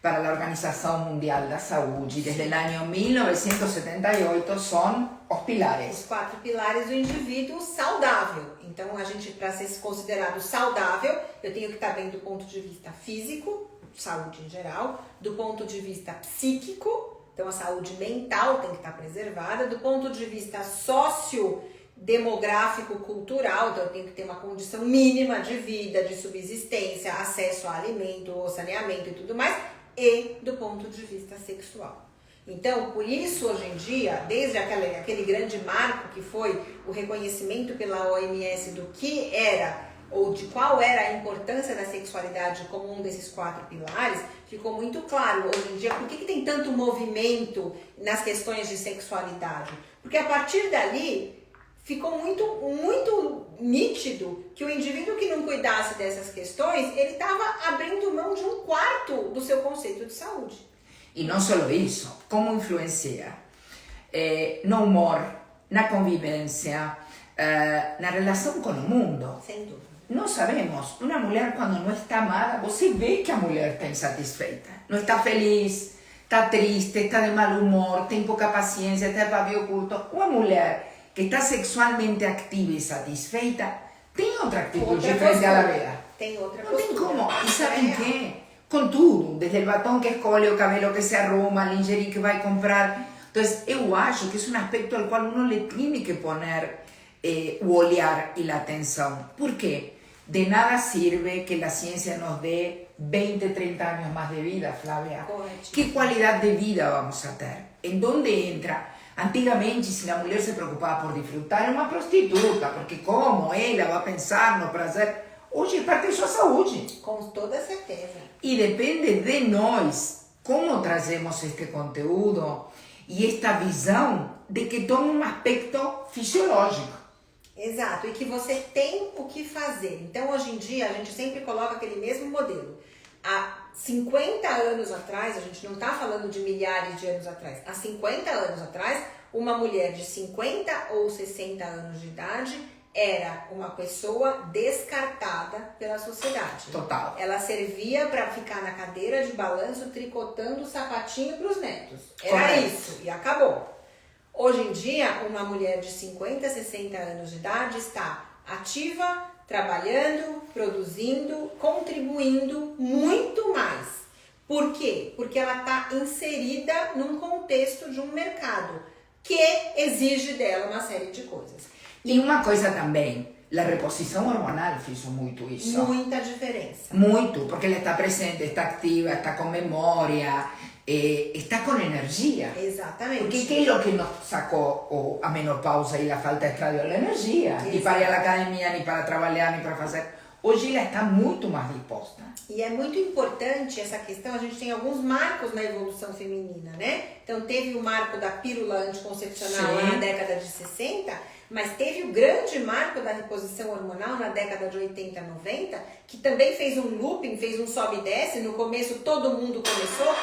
para a Organização Mundial da Saúde, desde o ano 1978, são os pilares. Os 4 pilares do indivíduo saudável. Então, a gente, para ser considerado saudável, eu tenho que estar bem do ponto de vista físico, saúde em geral, do ponto de vista psíquico, então a saúde mental tem que estar preservada, do ponto de vista sociodemográfico, cultural, então eu tenho que ter uma condição mínima de vida, de subsistência, acesso a alimento, saneamento e tudo mais, e do ponto de vista sexual. Então, por isso, hoje em dia, desde aquele grande marco que foi o reconhecimento pela OMS do que era ou de qual era a importância da sexualidade como um desses 4 pilares, ficou muito claro hoje em dia por que tem tanto movimento nas questões de sexualidade. Porque a partir dali ficou muito nítido que o indivíduo que não cuidasse dessas questões, ele estava abrindo mão de 1/4 do seu conceito de saúde. E não só isso, como influencia no humor, na convivência, na relação com o mundo. Sem dúvida. Não sabemos, uma mulher quando não está amada, você vê que a mulher está insatisfeita, não está feliz, está triste, está de mau humor, tem pouca paciência, está pavio oculto. Uma mulher que está sexualmente ativa e satisfeita, tem outra atitude frente à vida. Tem outra não postura. Tem como, e sabem que? Com tudo, desde o batom que escolhe, o cabelo que se arruma, a lingerie que vai comprar. Então, eu acho que é um aspecto ao qual uno le tem que poner o olhar e a atenção. Por quê? De nada sirve que a ciência nos dê 20, 30 anos mais de vida, Flávia. Correto. Que qualidade de vida vamos a ter? Em onde entra? Antigamente, se a mulher se preocupava por desfrutar, era uma prostituta, porque como ela vai pensar no prazer? Hoje é parte de sua saúde. Com toda certeza. E depende de nós como trazemos este conteúdo e esta visão de que toma um aspecto fisiológico. Exato, e que você tem o que fazer. Então, hoje em dia, a gente sempre coloca aquele mesmo modelo. Há 50 anos atrás, a gente não está falando de milhares de anos atrás, há 50 anos atrás, uma mulher de 50 ou 60 anos de idade era uma pessoa descartada pela sociedade. Total. Ela servia para ficar na cadeira de balanço tricotando o sapatinho para os netos. Era Correto. isso, e acabou. Hoje em dia, uma mulher de 50, 60 anos de idade está ativa, trabalhando, produzindo, contribuindo muito mais. Por quê? Porque ela está inserida num contexto de um mercado que exige dela uma série de coisas. E uma coisa também, a reposição hormonal fez muito isso. Muita diferença. Muito, porque ela está presente, está ativa, está com memória, está com energia. Exatamente. Porque que é o que nos sacou a menopausa e a falta de estradiol? A energia. Nem para ir à academia, nem para trabalhar, nem para fazer. Hoje ela está muito mais disposta. E é muito importante essa questão, a gente tem alguns marcos na evolução feminina, né? Então teve o marco da pílula anticoncepcional lá na década de 60, mas teve o grande marco da reposição hormonal na década de 80, 90, que também fez um looping, fez um sobe e desce. No começo todo mundo começou.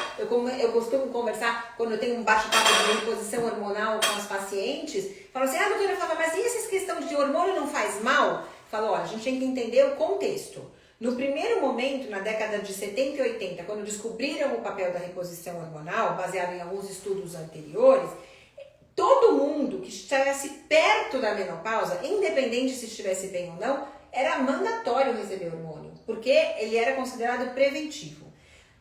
Eu costumo conversar, quando eu tenho um bate-papo de reposição hormonal com as pacientes, falo assim, doutora Flávia, mas e essas questões de hormônio não faz mal? Falo, olha, a gente tem que entender o contexto. No primeiro momento, na década de 70 e 80, quando descobriram o papel da reposição hormonal, baseado em alguns estudos anteriores, todo mundo que estivesse perto da menopausa, independente se estivesse bem ou não, era mandatório receber hormônio, porque ele era considerado preventivo.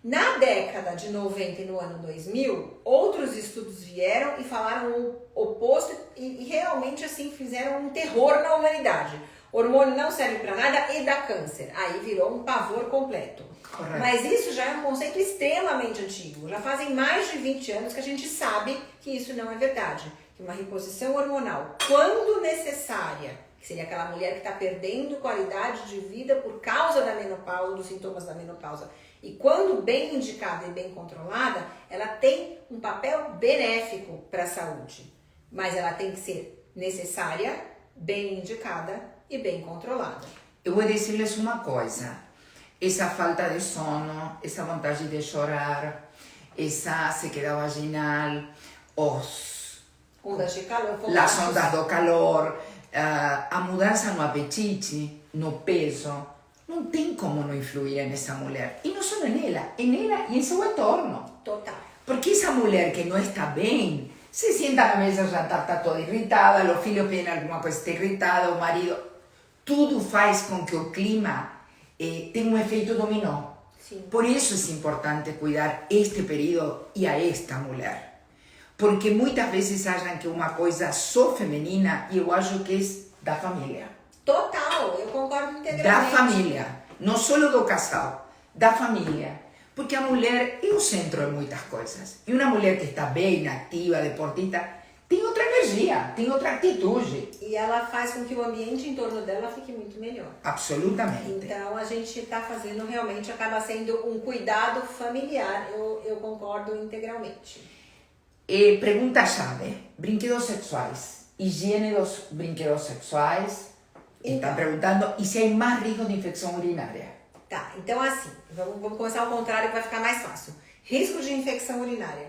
Na década de 90 e no ano 2000, outros estudos vieram e falaram o oposto e realmente assim fizeram um terror na humanidade. Hormônio não serve para nada e dá câncer. Aí virou um pavor completo. Correto. Mas isso já é um conceito extremamente antigo. Já fazem mais de 20 anos que a gente sabe que isso não é verdade. Que uma reposição hormonal, quando necessária, que seria aquela mulher que está perdendo qualidade de vida por causa da menopausa, dos sintomas da menopausa, e quando bem indicada e bem controlada, ela tem um papel benéfico para a saúde. Mas ela tem que ser necessária, bem indicada e bem controlada. Eu vou dizer-lhes uma coisa. Essa falta de sono, essa vontade de chorar, essa sequidão vaginal, Ondas de calor, as ondas do calor, a mudança no apetite, no peso, não tem como não influir nessa mulher. E não só nela e em seu entorno. Total. Porque essa mulher que não está bem, se senta na mesa de jantar, está toda irritada, os filhos pedem alguma coisa, está irritada, o marido, tudo faz com que o clima tenha um efeito dominó. Sim. Por isso é importante cuidar este período e a esta mulher. Porque muitas vezes acham que é uma coisa só feminina e eu acho que é da família. Total, eu concordo integralmente. Da família, não só do casal, da família. Porque a mulher é o centro de muitas coisas. E uma mulher que está bem, ativa, deportista, tem outra energia, tem outra atitude. E ela faz com que o ambiente em torno dela fique muito melhor. Absolutamente. Então a gente está fazendo realmente, acaba sendo um cuidado familiar, eu concordo integralmente. Pergunta-chave: brinquedos sexuais, higiene dos brinquedos sexuais. Estão perguntando e se há mais risco de infecção urinária. Tá, então assim, vamos começar ao contrário que vai ficar mais fácil. Risco de infecção urinária.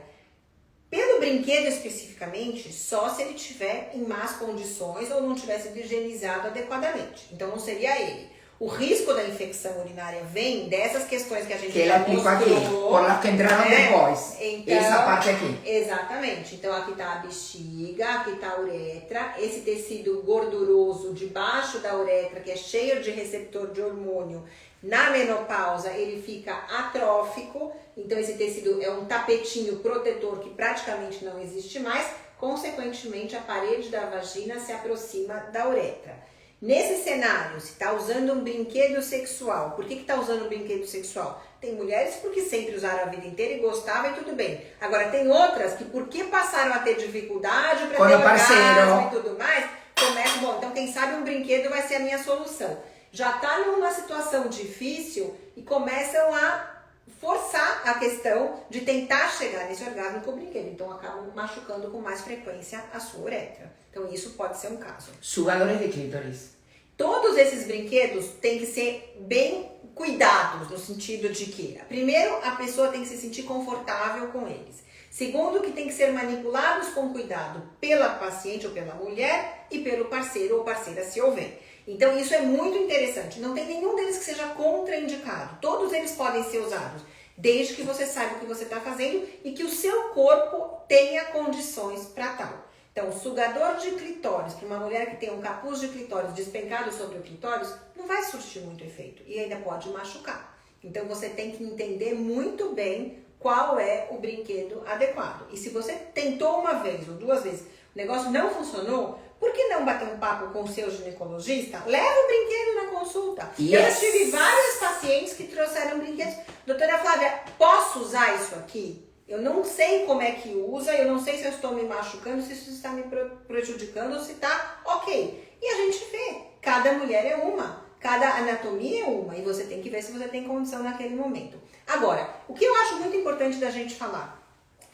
Pelo brinquedo especificamente, só se ele estiver em más condições ou não tivesse sido higienizado adequadamente. Então não seria ele. O risco da infecção urinária vem dessas questões que a gente já mostrou. Que ele aqui, por las que entraram depois. Então, essa parte aqui. Exatamente. Então aqui está a bexiga, aqui está a uretra, esse tecido gorduroso debaixo da uretra, que é cheio de receptor de hormônio. Na menopausa ele fica atrófico, então esse tecido é um tapetinho protetor que praticamente não existe mais, consequentemente a parede da vagina se aproxima da uretra. Nesse cenário, se está usando um brinquedo sexual, por que está usando um brinquedo sexual? Tem mulheres porque sempre usaram a vida inteira e gostavam e tudo bem. Agora tem outras que porque passaram a ter dificuldade para ter orgasmo e tudo mais, começam, bom, então quem sabe um brinquedo vai ser a minha solução. Já está numa situação difícil e começam a forçar a questão de tentar chegar nesse orgasmo com o brinquedo. Então acabam machucando com mais frequência a sua uretra. Então isso pode ser um caso. Sugadores de clítoris. Todos esses brinquedos têm que ser bem cuidados, no sentido de que, primeiro, a pessoa tem que se sentir confortável com eles. Segundo, que tem que ser manipulados com cuidado pela paciente ou pela mulher e pelo parceiro ou parceira, se houver. Então isso é muito interessante. Não tem nenhum deles que seja contraindicado. Todos eles podem ser usados, desde que você saiba o que você está fazendo e que o seu corpo tenha condições para tal. Então, o sugador de clitóris, para uma mulher que tem um capuz de clitóris despencado sobre o clitóris, não vai surtir muito efeito e ainda pode machucar. Então, você tem que entender muito bem qual é o brinquedo adequado. E se você tentou uma vez ou duas vezes, o negócio não funcionou, por que não bater um papo com o seu ginecologista? Leva o brinquedo na consulta. Yes. Eu tive várias pacientes que trouxeram brinquedos. Doutora Flávia, posso usar isso aqui? Eu não sei como é que usa, eu não sei se eu estou me machucando, se isso está me prejudicando ou se está ok. E a gente vê, cada mulher é uma, cada anatomia é uma e você tem que ver se você tem condição naquele momento. Agora, o que eu acho muito importante da gente falar,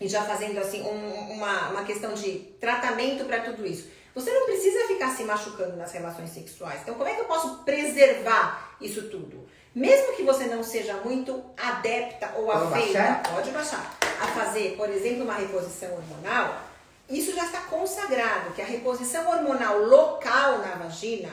e já fazendo assim uma questão de tratamento para tudo isso, você não precisa ficar se machucando nas relações sexuais. Então, como é que eu posso preservar isso tudo? Mesmo que você não seja muito adepta ou afeita, pode baixar, a fazer, por exemplo, uma reposição hormonal, isso já está consagrado, que a reposição hormonal local na vagina,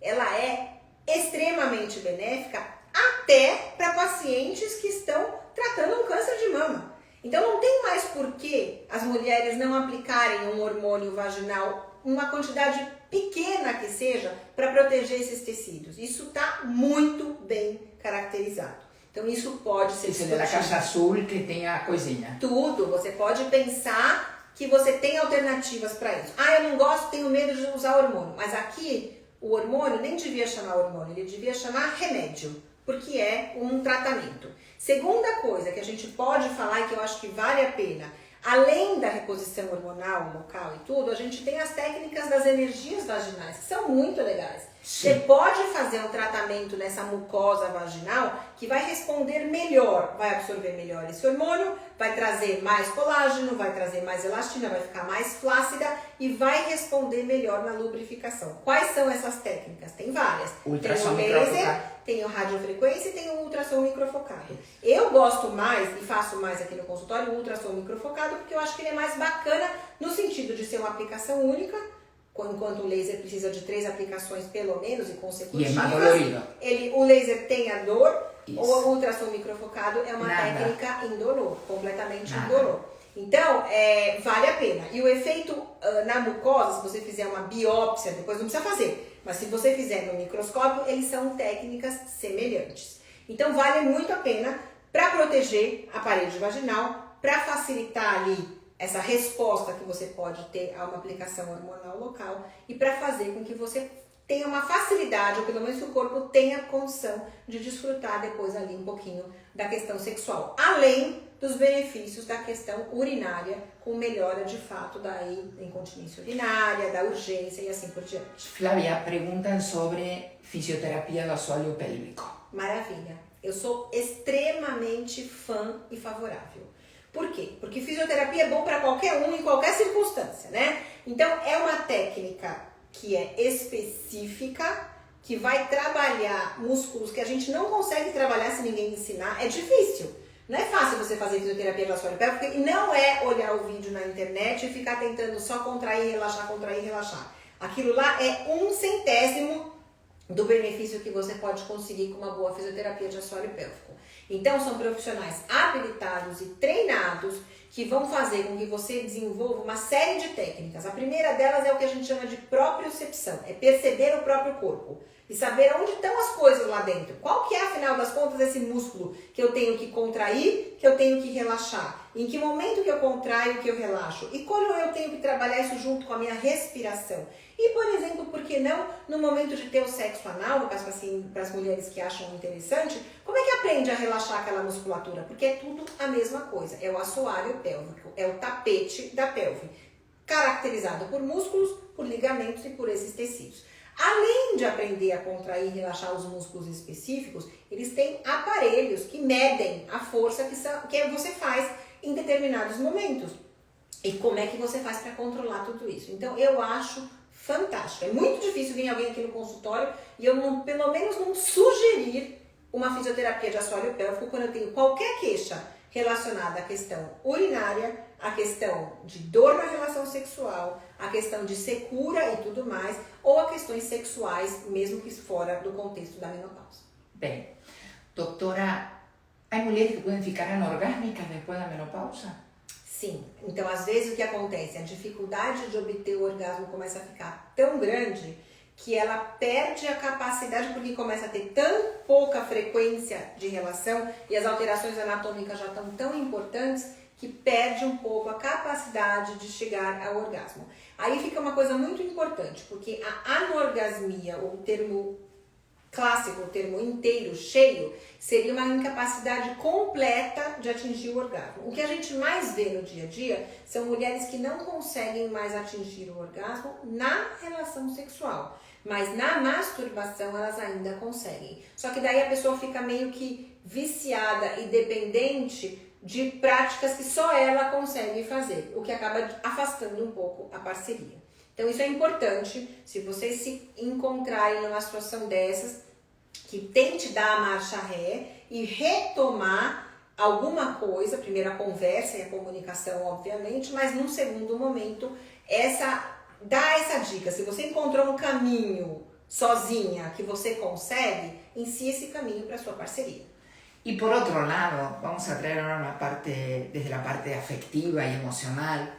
ela é extremamente benéfica até para pacientes que estão tratando um câncer de mama. Então não tem mais por que as mulheres não aplicarem um hormônio vaginal, uma quantidade pequena que seja, para proteger esses tecidos. Isso está muito bem caracterizado. Então isso pode ser discutido. Isso da caixa azul que tem a coisinha. Tudo. Você pode pensar que você tem alternativas para isso. Ah, eu não gosto, tenho medo de usar hormônio. Mas aqui, o hormônio nem devia chamar hormônio, ele devia chamar remédio, porque é um tratamento. Segunda coisa que a gente pode falar e que eu acho que vale a pena, além da reposição hormonal, local e tudo, a gente tem as técnicas das energias vaginais, que são muito legais. Sim. Você pode fazer um tratamento nessa mucosa vaginal que vai responder melhor, vai absorver melhor esse hormônio, vai trazer mais colágeno, vai trazer mais elastina, vai ficar mais flácida e vai responder melhor na lubrificação. Quais são essas técnicas? Tem várias. Ultrassom Tem o laser, microfocado. tem o radiofrequência e tem o ultrassom microfocado. Eu gosto mais e faço mais aqui no consultório o ultrassom microfocado porque eu acho que ele é mais bacana no sentido de ser uma aplicação única, enquanto o laser precisa de 3 aplicações pelo menos e consecutivas. E é mais dolorido. O laser tem a dor, Isso. ou o ultrassom microfocado é uma Nada. técnica indolor, completamente Nada. indolor. Então, vale a pena. E o efeito na mucosa, se você fizer uma biópsia, depois não precisa fazer, mas se você fizer no microscópio, eles são técnicas semelhantes. Então, vale muito a pena para proteger a parede vaginal, para facilitar ali essa resposta que você pode ter a uma aplicação hormonal local e para fazer com que você tenha uma facilidade, ou pelo menos que o corpo tenha condição de desfrutar depois ali um pouquinho da questão sexual. Além dos benefícios da questão urinária, com melhora de fato da incontinência urinária, da urgência e assim por diante. Flávia, perguntam sobre fisioterapia do assoalho pélvico. Maravilha. Eu sou extremamente fã e favorável. Por quê? Porque fisioterapia é bom para qualquer um, em qualquer circunstância, né? Então, é uma técnica que é específica, que vai trabalhar músculos que a gente não consegue trabalhar se ninguém ensinar. É difícil. Não é fácil você fazer fisioterapia do assoalho pélvico e não é olhar o vídeo na internet e ficar tentando só contrair, relaxar. Aquilo lá é 1/100º do benefício que você pode conseguir com uma boa fisioterapia de assoalho pélvico. Então, são profissionais habilitados e treinados que vão fazer com que você desenvolva uma série de técnicas. A primeira delas é o que a gente chama de propriocepção, é perceber o próprio corpo e saber onde estão as coisas lá dentro. Qual que é, afinal das contas, esse músculo que eu tenho que contrair, que eu tenho que relaxar? Em que momento que eu contraio, que eu relaxo? E como eu tenho que trabalhar isso junto com a minha respiração? E, por exemplo, por que não, no momento de ter o sexo anal, no caso assim, para as mulheres que acham interessante, como é que aprende a relaxar aquela musculatura? Porque é tudo a mesma coisa, é o assoalho pélvico, é o tapete da pelve, caracterizado por músculos, por ligamentos e por esses tecidos. Além de aprender a contrair e relaxar os músculos específicos, eles têm aparelhos que medem a força que você faz em determinados momentos. E como é que você faz para controlar tudo isso? Então, eu acho fantástico. É muito difícil vir alguém aqui no consultório e eu, pelo menos, não sugerir uma fisioterapia de assoalho pélvico quando eu tenho qualquer queixa relacionada à questão urinária, à questão de dor na relação sexual, à questão de secura e tudo mais, ou a questões sexuais, mesmo que fora do contexto da menopausa. Bem, doutora, há mulheres que podem ficar anorgásmicas depois da menopausa? Sim, então às vezes o que acontece? A dificuldade de obter o orgasmo começa a ficar tão grande que ela perde a capacidade, porque começa a ter tão pouca frequência de relação e as alterações anatômicas já estão tão importantes que perde um pouco a capacidade de chegar ao orgasmo. Aí fica uma coisa muito importante, porque a anorgasmia, o termo clássico, o termo inteiro, cheio, seria uma incapacidade completa de atingir o orgasmo. O que a gente mais vê no dia a dia são mulheres que não conseguem mais atingir o orgasmo na relação sexual, mas na masturbação elas ainda conseguem. Só que daí a pessoa fica meio que viciada e dependente de práticas que só ela consegue fazer, o que acaba afastando um pouco a parceria. Então isso é importante, se vocês se encontrarem numa situação dessas, que tente dar a marcha ré e retomar alguma coisa, primeiro a conversa e a comunicação, obviamente, mas num segundo momento, dá essa dica. Se você encontrou um caminho sozinha que você consegue, inicie esse caminho para a sua parceria. Y por otro lado, vamos a traer ahora una parte, desde la parte afectiva y emocional.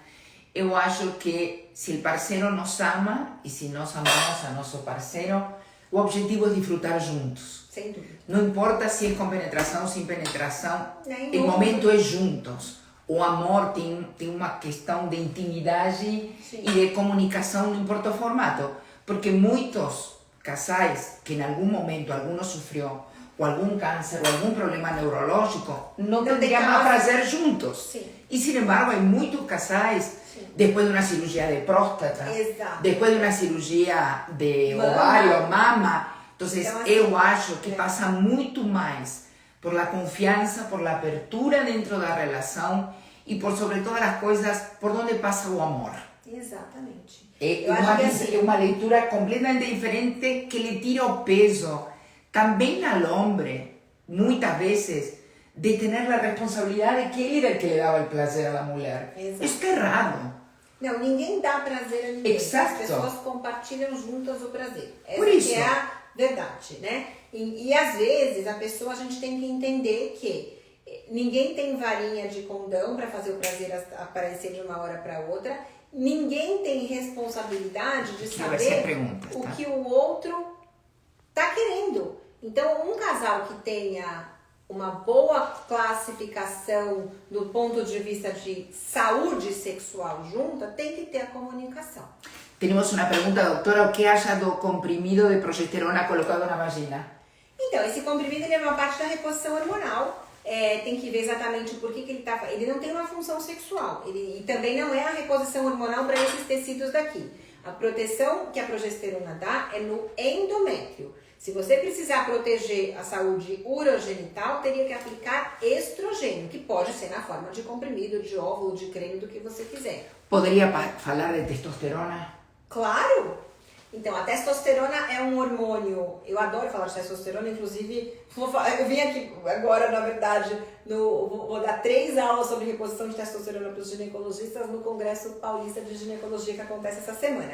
Eu acho que se o parceiro nos ama e se nós amamos a nosso parceiro, o objetivo é disfrutar juntos. Sem dúvida. Não importa se é com penetração ou sem penetração, Nem o momento é juntos. O amor tem uma questão de intimidade Sim. e de comunicação, não importa o formato. Porque muitos casais que em algum momento alguno sofreu ou algum câncer ou algum problema neurológico, não tendrían más prazer juntos. Sim. E, sin embargo, há muitos casais, depois de uma cirurgia de próstata, depois de uma cirurgia de ovário, mama. Então, eu acho que passa muito mais por la confiança, por la abertura dentro da relação e por, sobre todas as coisas, por onde passa o amor. Exatamente. É uma leitura completamente diferente que lhe tira o peso. Também al hombre, muitas vezes, de ter a responsabilidade que ele era o que lhe dava o prazer à mulher. Exato. Isso é errado. Não, ninguém dá prazer a ninguém. Exato. As pessoas compartilham juntas o prazer. Essa Por isso. que é a verdade, né? E às vezes a gente tem que entender que ninguém tem varinha de condão para fazer o prazer aparecer de uma hora para outra. Ninguém tem responsabilidade de saber o que o outro está querendo. Então, um casal que tenha uma boa classificação do ponto de vista de saúde sexual junta, tem que ter a comunicação. Temos uma pergunta, doutora, o que acha do comprimido de progesterona colocado na vagina? Então, esse comprimido ele é uma parte da reposição hormonal. Tem que ver exatamente por que ele está... Ele não tem uma função sexual. E também não é a reposição hormonal para esses tecidos daqui. A proteção que a progesterona dá é no endométrio. Se você precisar proteger a saúde urogenital, teria que aplicar estrogênio, que pode ser na forma de comprimido, de óvulo, de creme, do que você quiser. Poderia falar de testosterona? Claro! Então, a testosterona é um hormônio, eu adoro falar de testosterona, inclusive, eu vim aqui agora, na verdade, vou dar 3 aulas sobre reposição de testosterona para os ginecologistas no Congresso Paulista de Ginecologia que acontece essa semana.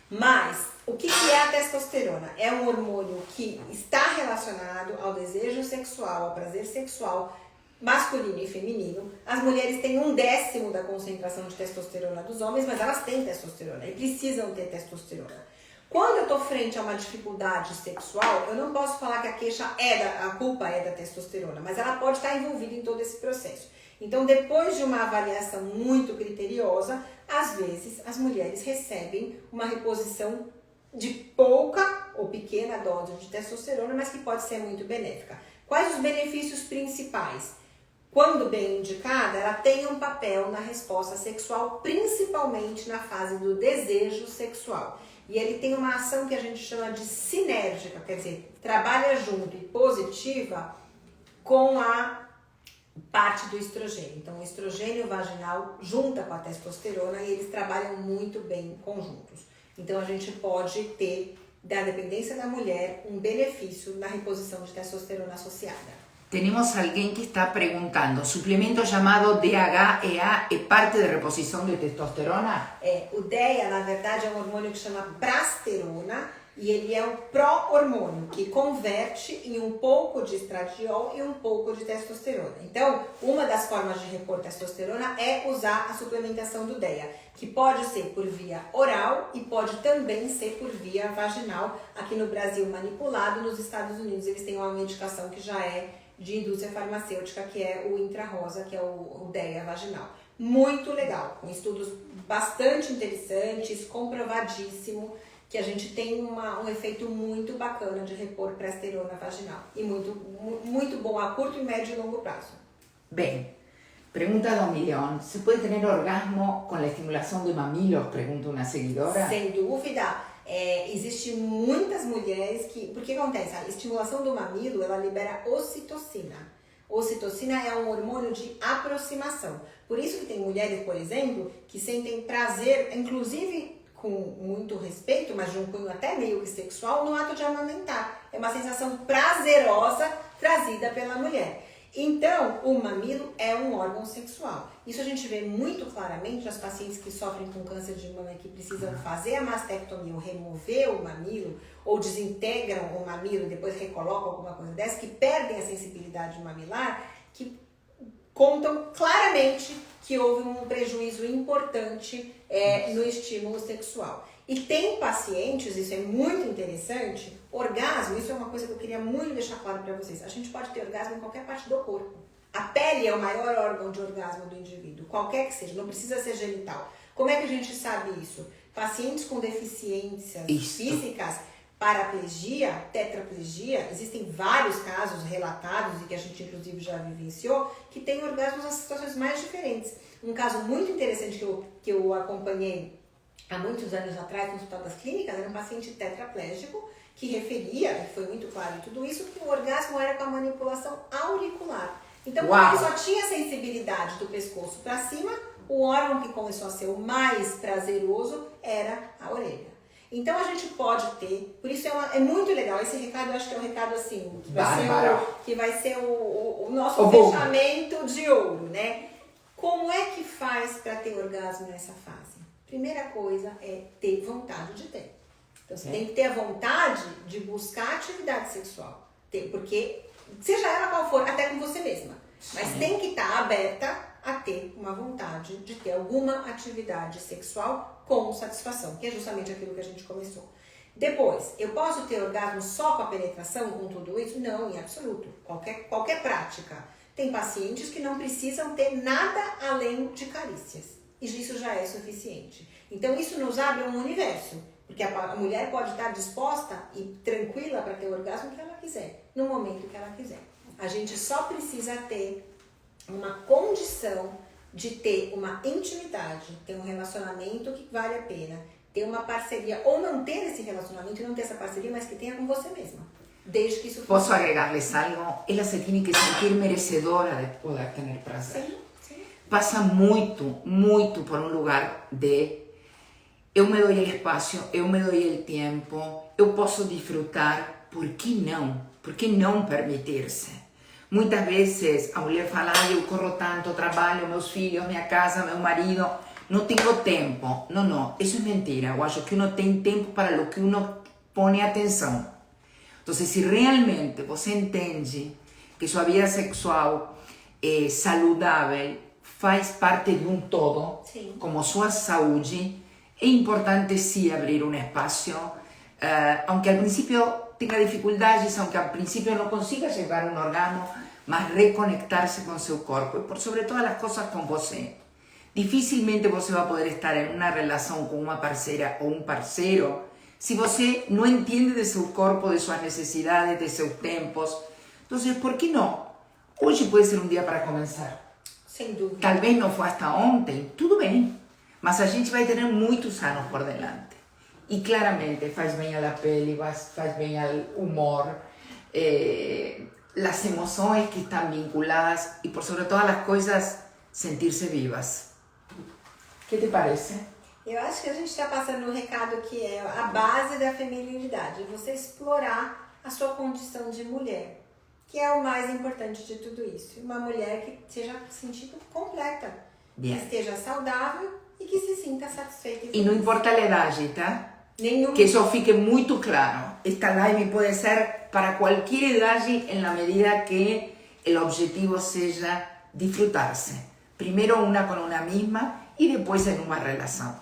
Mas, o que é a testosterona? É um hormônio que está relacionado ao desejo sexual, ao prazer sexual masculino e feminino. As mulheres têm 1/10 da concentração de testosterona dos homens, mas elas têm testosterona e precisam ter testosterona. Quando eu estou frente a uma dificuldade sexual, eu não posso falar que a culpa é da testosterona, mas ela pode estar envolvida em todo esse processo. Então, depois de uma avaliação muito criteriosa, às vezes as mulheres recebem uma reposição de pouca ou pequena dose de testosterona, mas que pode ser muito benéfica. Quais os benefícios principais? Quando bem indicada, ela tem um papel na resposta sexual, principalmente na fase do desejo sexual. E ele tem uma ação que a gente chama de sinérgica, quer dizer, trabalha junto e positiva com a parte do estrogênio. Então, o estrogênio vaginal junta com a testosterona e eles trabalham muito bem conjuntos. Então, a gente pode ter, da dependência da mulher, um benefício na reposição de testosterona associada. Temos alguém que está perguntando, suplemento chamado DHEA é parte de reposição de testosterona? O DHEA, na verdade, é um hormônio que chama prasterona e ele é um pró-hormônio que converte em um pouco de estradiol e um pouco de testosterona. Então, uma das formas de repor testosterona é usar a suplementação do DHEA, que pode ser por via oral e pode também ser por via vaginal. Aqui no Brasil, manipulado, nos Estados Unidos eles têm uma medicação que já é de indústria farmacêutica, que é o Intrarosa, que é o DHEA vaginal. Muito legal, com estudos bastante interessantes, comprovadíssimo, que a gente tem um efeito muito bacana de repor prasterona vaginal. E muito bom a curto, médio e longo prazo. Bem, pergunta do 1.000.000. ¿Se pode ter orgasmo com a estimulação de mamilos? Pergunta uma seguidora. Sem dúvida. Existem muitas mulheres que... Porque acontece? A estimulação do mamilo, ela libera ocitocina. Ocitocina é um hormônio de aproximação. Por isso que tem mulheres, por exemplo, que sentem prazer, inclusive com muito respeito, mas de um cunho até meio que sexual, no ato de amamentar. É uma sensação prazerosa trazida pela mulher. Então, o mamilo é um órgão sexual. Isso a gente vê muito claramente nas pacientes que sofrem com câncer de mama e que precisam fazer a mastectomia ou remover o mamilo, ou desintegram o mamilo e depois recolocam alguma coisa dessa, que perdem a sensibilidade mamilar, que contam claramente que houve um prejuízo importante no estímulo sexual. E tem pacientes, isso é muito interessante, orgasmo, isso é uma coisa que eu queria muito deixar claro para vocês. A gente pode ter orgasmo em qualquer parte do corpo. A pele é o maior órgão de orgasmo do indivíduo, qualquer que seja, não precisa ser genital. Como é que a gente sabe isso? Pacientes com deficiências físicas paraplegia, tetraplegia, existem vários casos relatados e que a gente inclusive já vivenciou, que tem orgasmos nas situações mais diferentes. Um caso muito interessante que eu acompanhei há muitos anos atrás no Hospital das Clínicas era um paciente tetraplégico que referia, e foi muito claro em tudo isso, que o orgasmo era com a manipulação auricular. Então, como ele só tinha sensibilidade do pescoço para cima, o órgão que começou a ser o mais prazeroso era a orelha. Então a gente pode ter, por isso é muito legal, esse recado eu acho que é um recado assim, que vai ser o nosso fechamento de ouro, né? Como é que faz para ter orgasmo nessa fase? Primeira coisa é ter vontade de ter. Então você tem que ter a vontade de buscar atividade sexual, porque seja ela qual for, até com você mesma, mas tem que estar aberta a ter uma vontade de ter alguma atividade sexual com satisfação, que é justamente aquilo que a gente começou. Depois, eu posso ter orgasmo só com a penetração, com tudo isso? Não, em absoluto. Qualquer prática. Tem pacientes que não precisam ter nada além de carícias. E isso já é suficiente. Então, isso nos abre um universo. Porque a mulher pode estar disposta e tranquila para ter o orgasmo que ela quiser, no momento que ela quiser. A gente só precisa ter uma condição de ter uma intimidade, ter um relacionamento que vale a pena, ter uma parceria, ou não ter esse relacionamento e não ter essa parceria, mas que tenha com você mesma. Desde que isso Posso agregarles algo? Ela se tiene que sentir merecedora de poder ter prazer. Sim. Passa muito por um lugar de eu me dou o espaço, eu me dou o tempo, eu posso desfrutar, por que não? Por que não permitir-se? Muitas vezes a mulher fala, eu corro tanto, trabalho, meus filhos, minha casa, meu marido, não tenho tempo. Não, isso é mentira. Eu acho que uno tem tempo para o que uno põe atenção. Então, se realmente você entende que sua vida sexual é saudável, faz parte de um todo, como sua saúde, é importante sim abrir um espaço, aunque al princípio tenha dificuldades, aunque al princípio não consiga chegar a um orgasmo, mas reconectar-se com seu corpo e por sobre todas as coisas com você. Dificilmente você vai poder estar em uma relação com uma parceira ou um parceiro se você não entende de seu corpo, de suas necessidades, de seus tempos. Então, por que não? Hoje pode ser um dia para começar. Sem dúvida. Talvez não foi hasta ontem, tudo bem. Mas a gente vai ter muitos anos por delante. E claramente faz bem à pele, faz bem ao humor, as emoções que estão vinculadas e por sobre todas as coisas, sentir-se vivas. O que te parece? Eu acho que a gente está passando um recado que é a base da feminilidade, você explorar a sua condição de mulher, que é o mais importante de tudo isso. Uma mulher que seja sentido completa, que esteja saudável e que se sinta satisfeita. E não importa a idade, tá? Nenhum. Que isso fique muito claro. Esta live pode ser para qualquer idade, na medida que o objetivo seja disfrutar-se. Primeiro uma com uma mesma e depois em uma relação.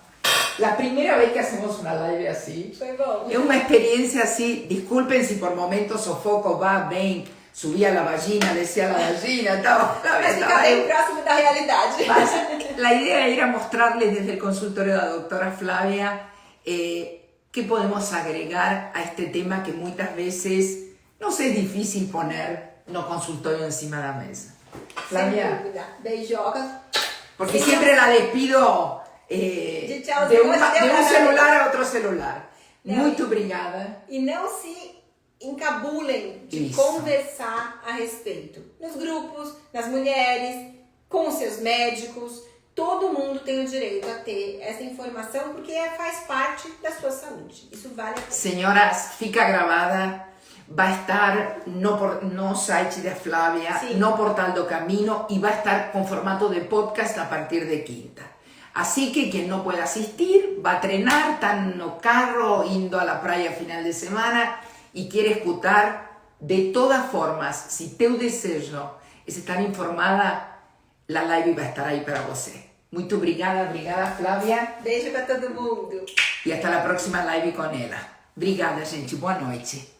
A primeira vez que hacemos uma live assim, foi bom. É uma experiência assim, desculpen se por momentos o foco va, ven, subía la vagina, descia la vagina, Mas fica bem próximo da realidade. Mas a ideia era mostrarles desde o consultório da doutora Flávia que podemos agregar a este tema que muitas vezes nos é difícil poner no consultório em cima da mesa. Flávia? Sem dúvida. Beijocas. Porque sempre la despido de um celular a outro celular. Muito obrigada. E não se encabulem de conversar a respeito. Nos grupos, nas mulheres, com os seus médicos. Todo mundo tem o direito a ter essa informação porque faz parte da sua saúde. Isso vale a pena. Senhoras, fica gravada. Vai estar no site da Flávia, no Portal do Caminho e vai estar com formato de podcast a partir de quinta. Así que quien no pueda asistir va a treinar, está no carro, indo a la praia final de semana y quiere escutar. De todas formas, si teu desejo es estar informada, la live vai estar aí para você. Muito obrigada Flávia. Beijo para todo mundo. E até a próxima live com ela. Obrigada, gente. Boa noite.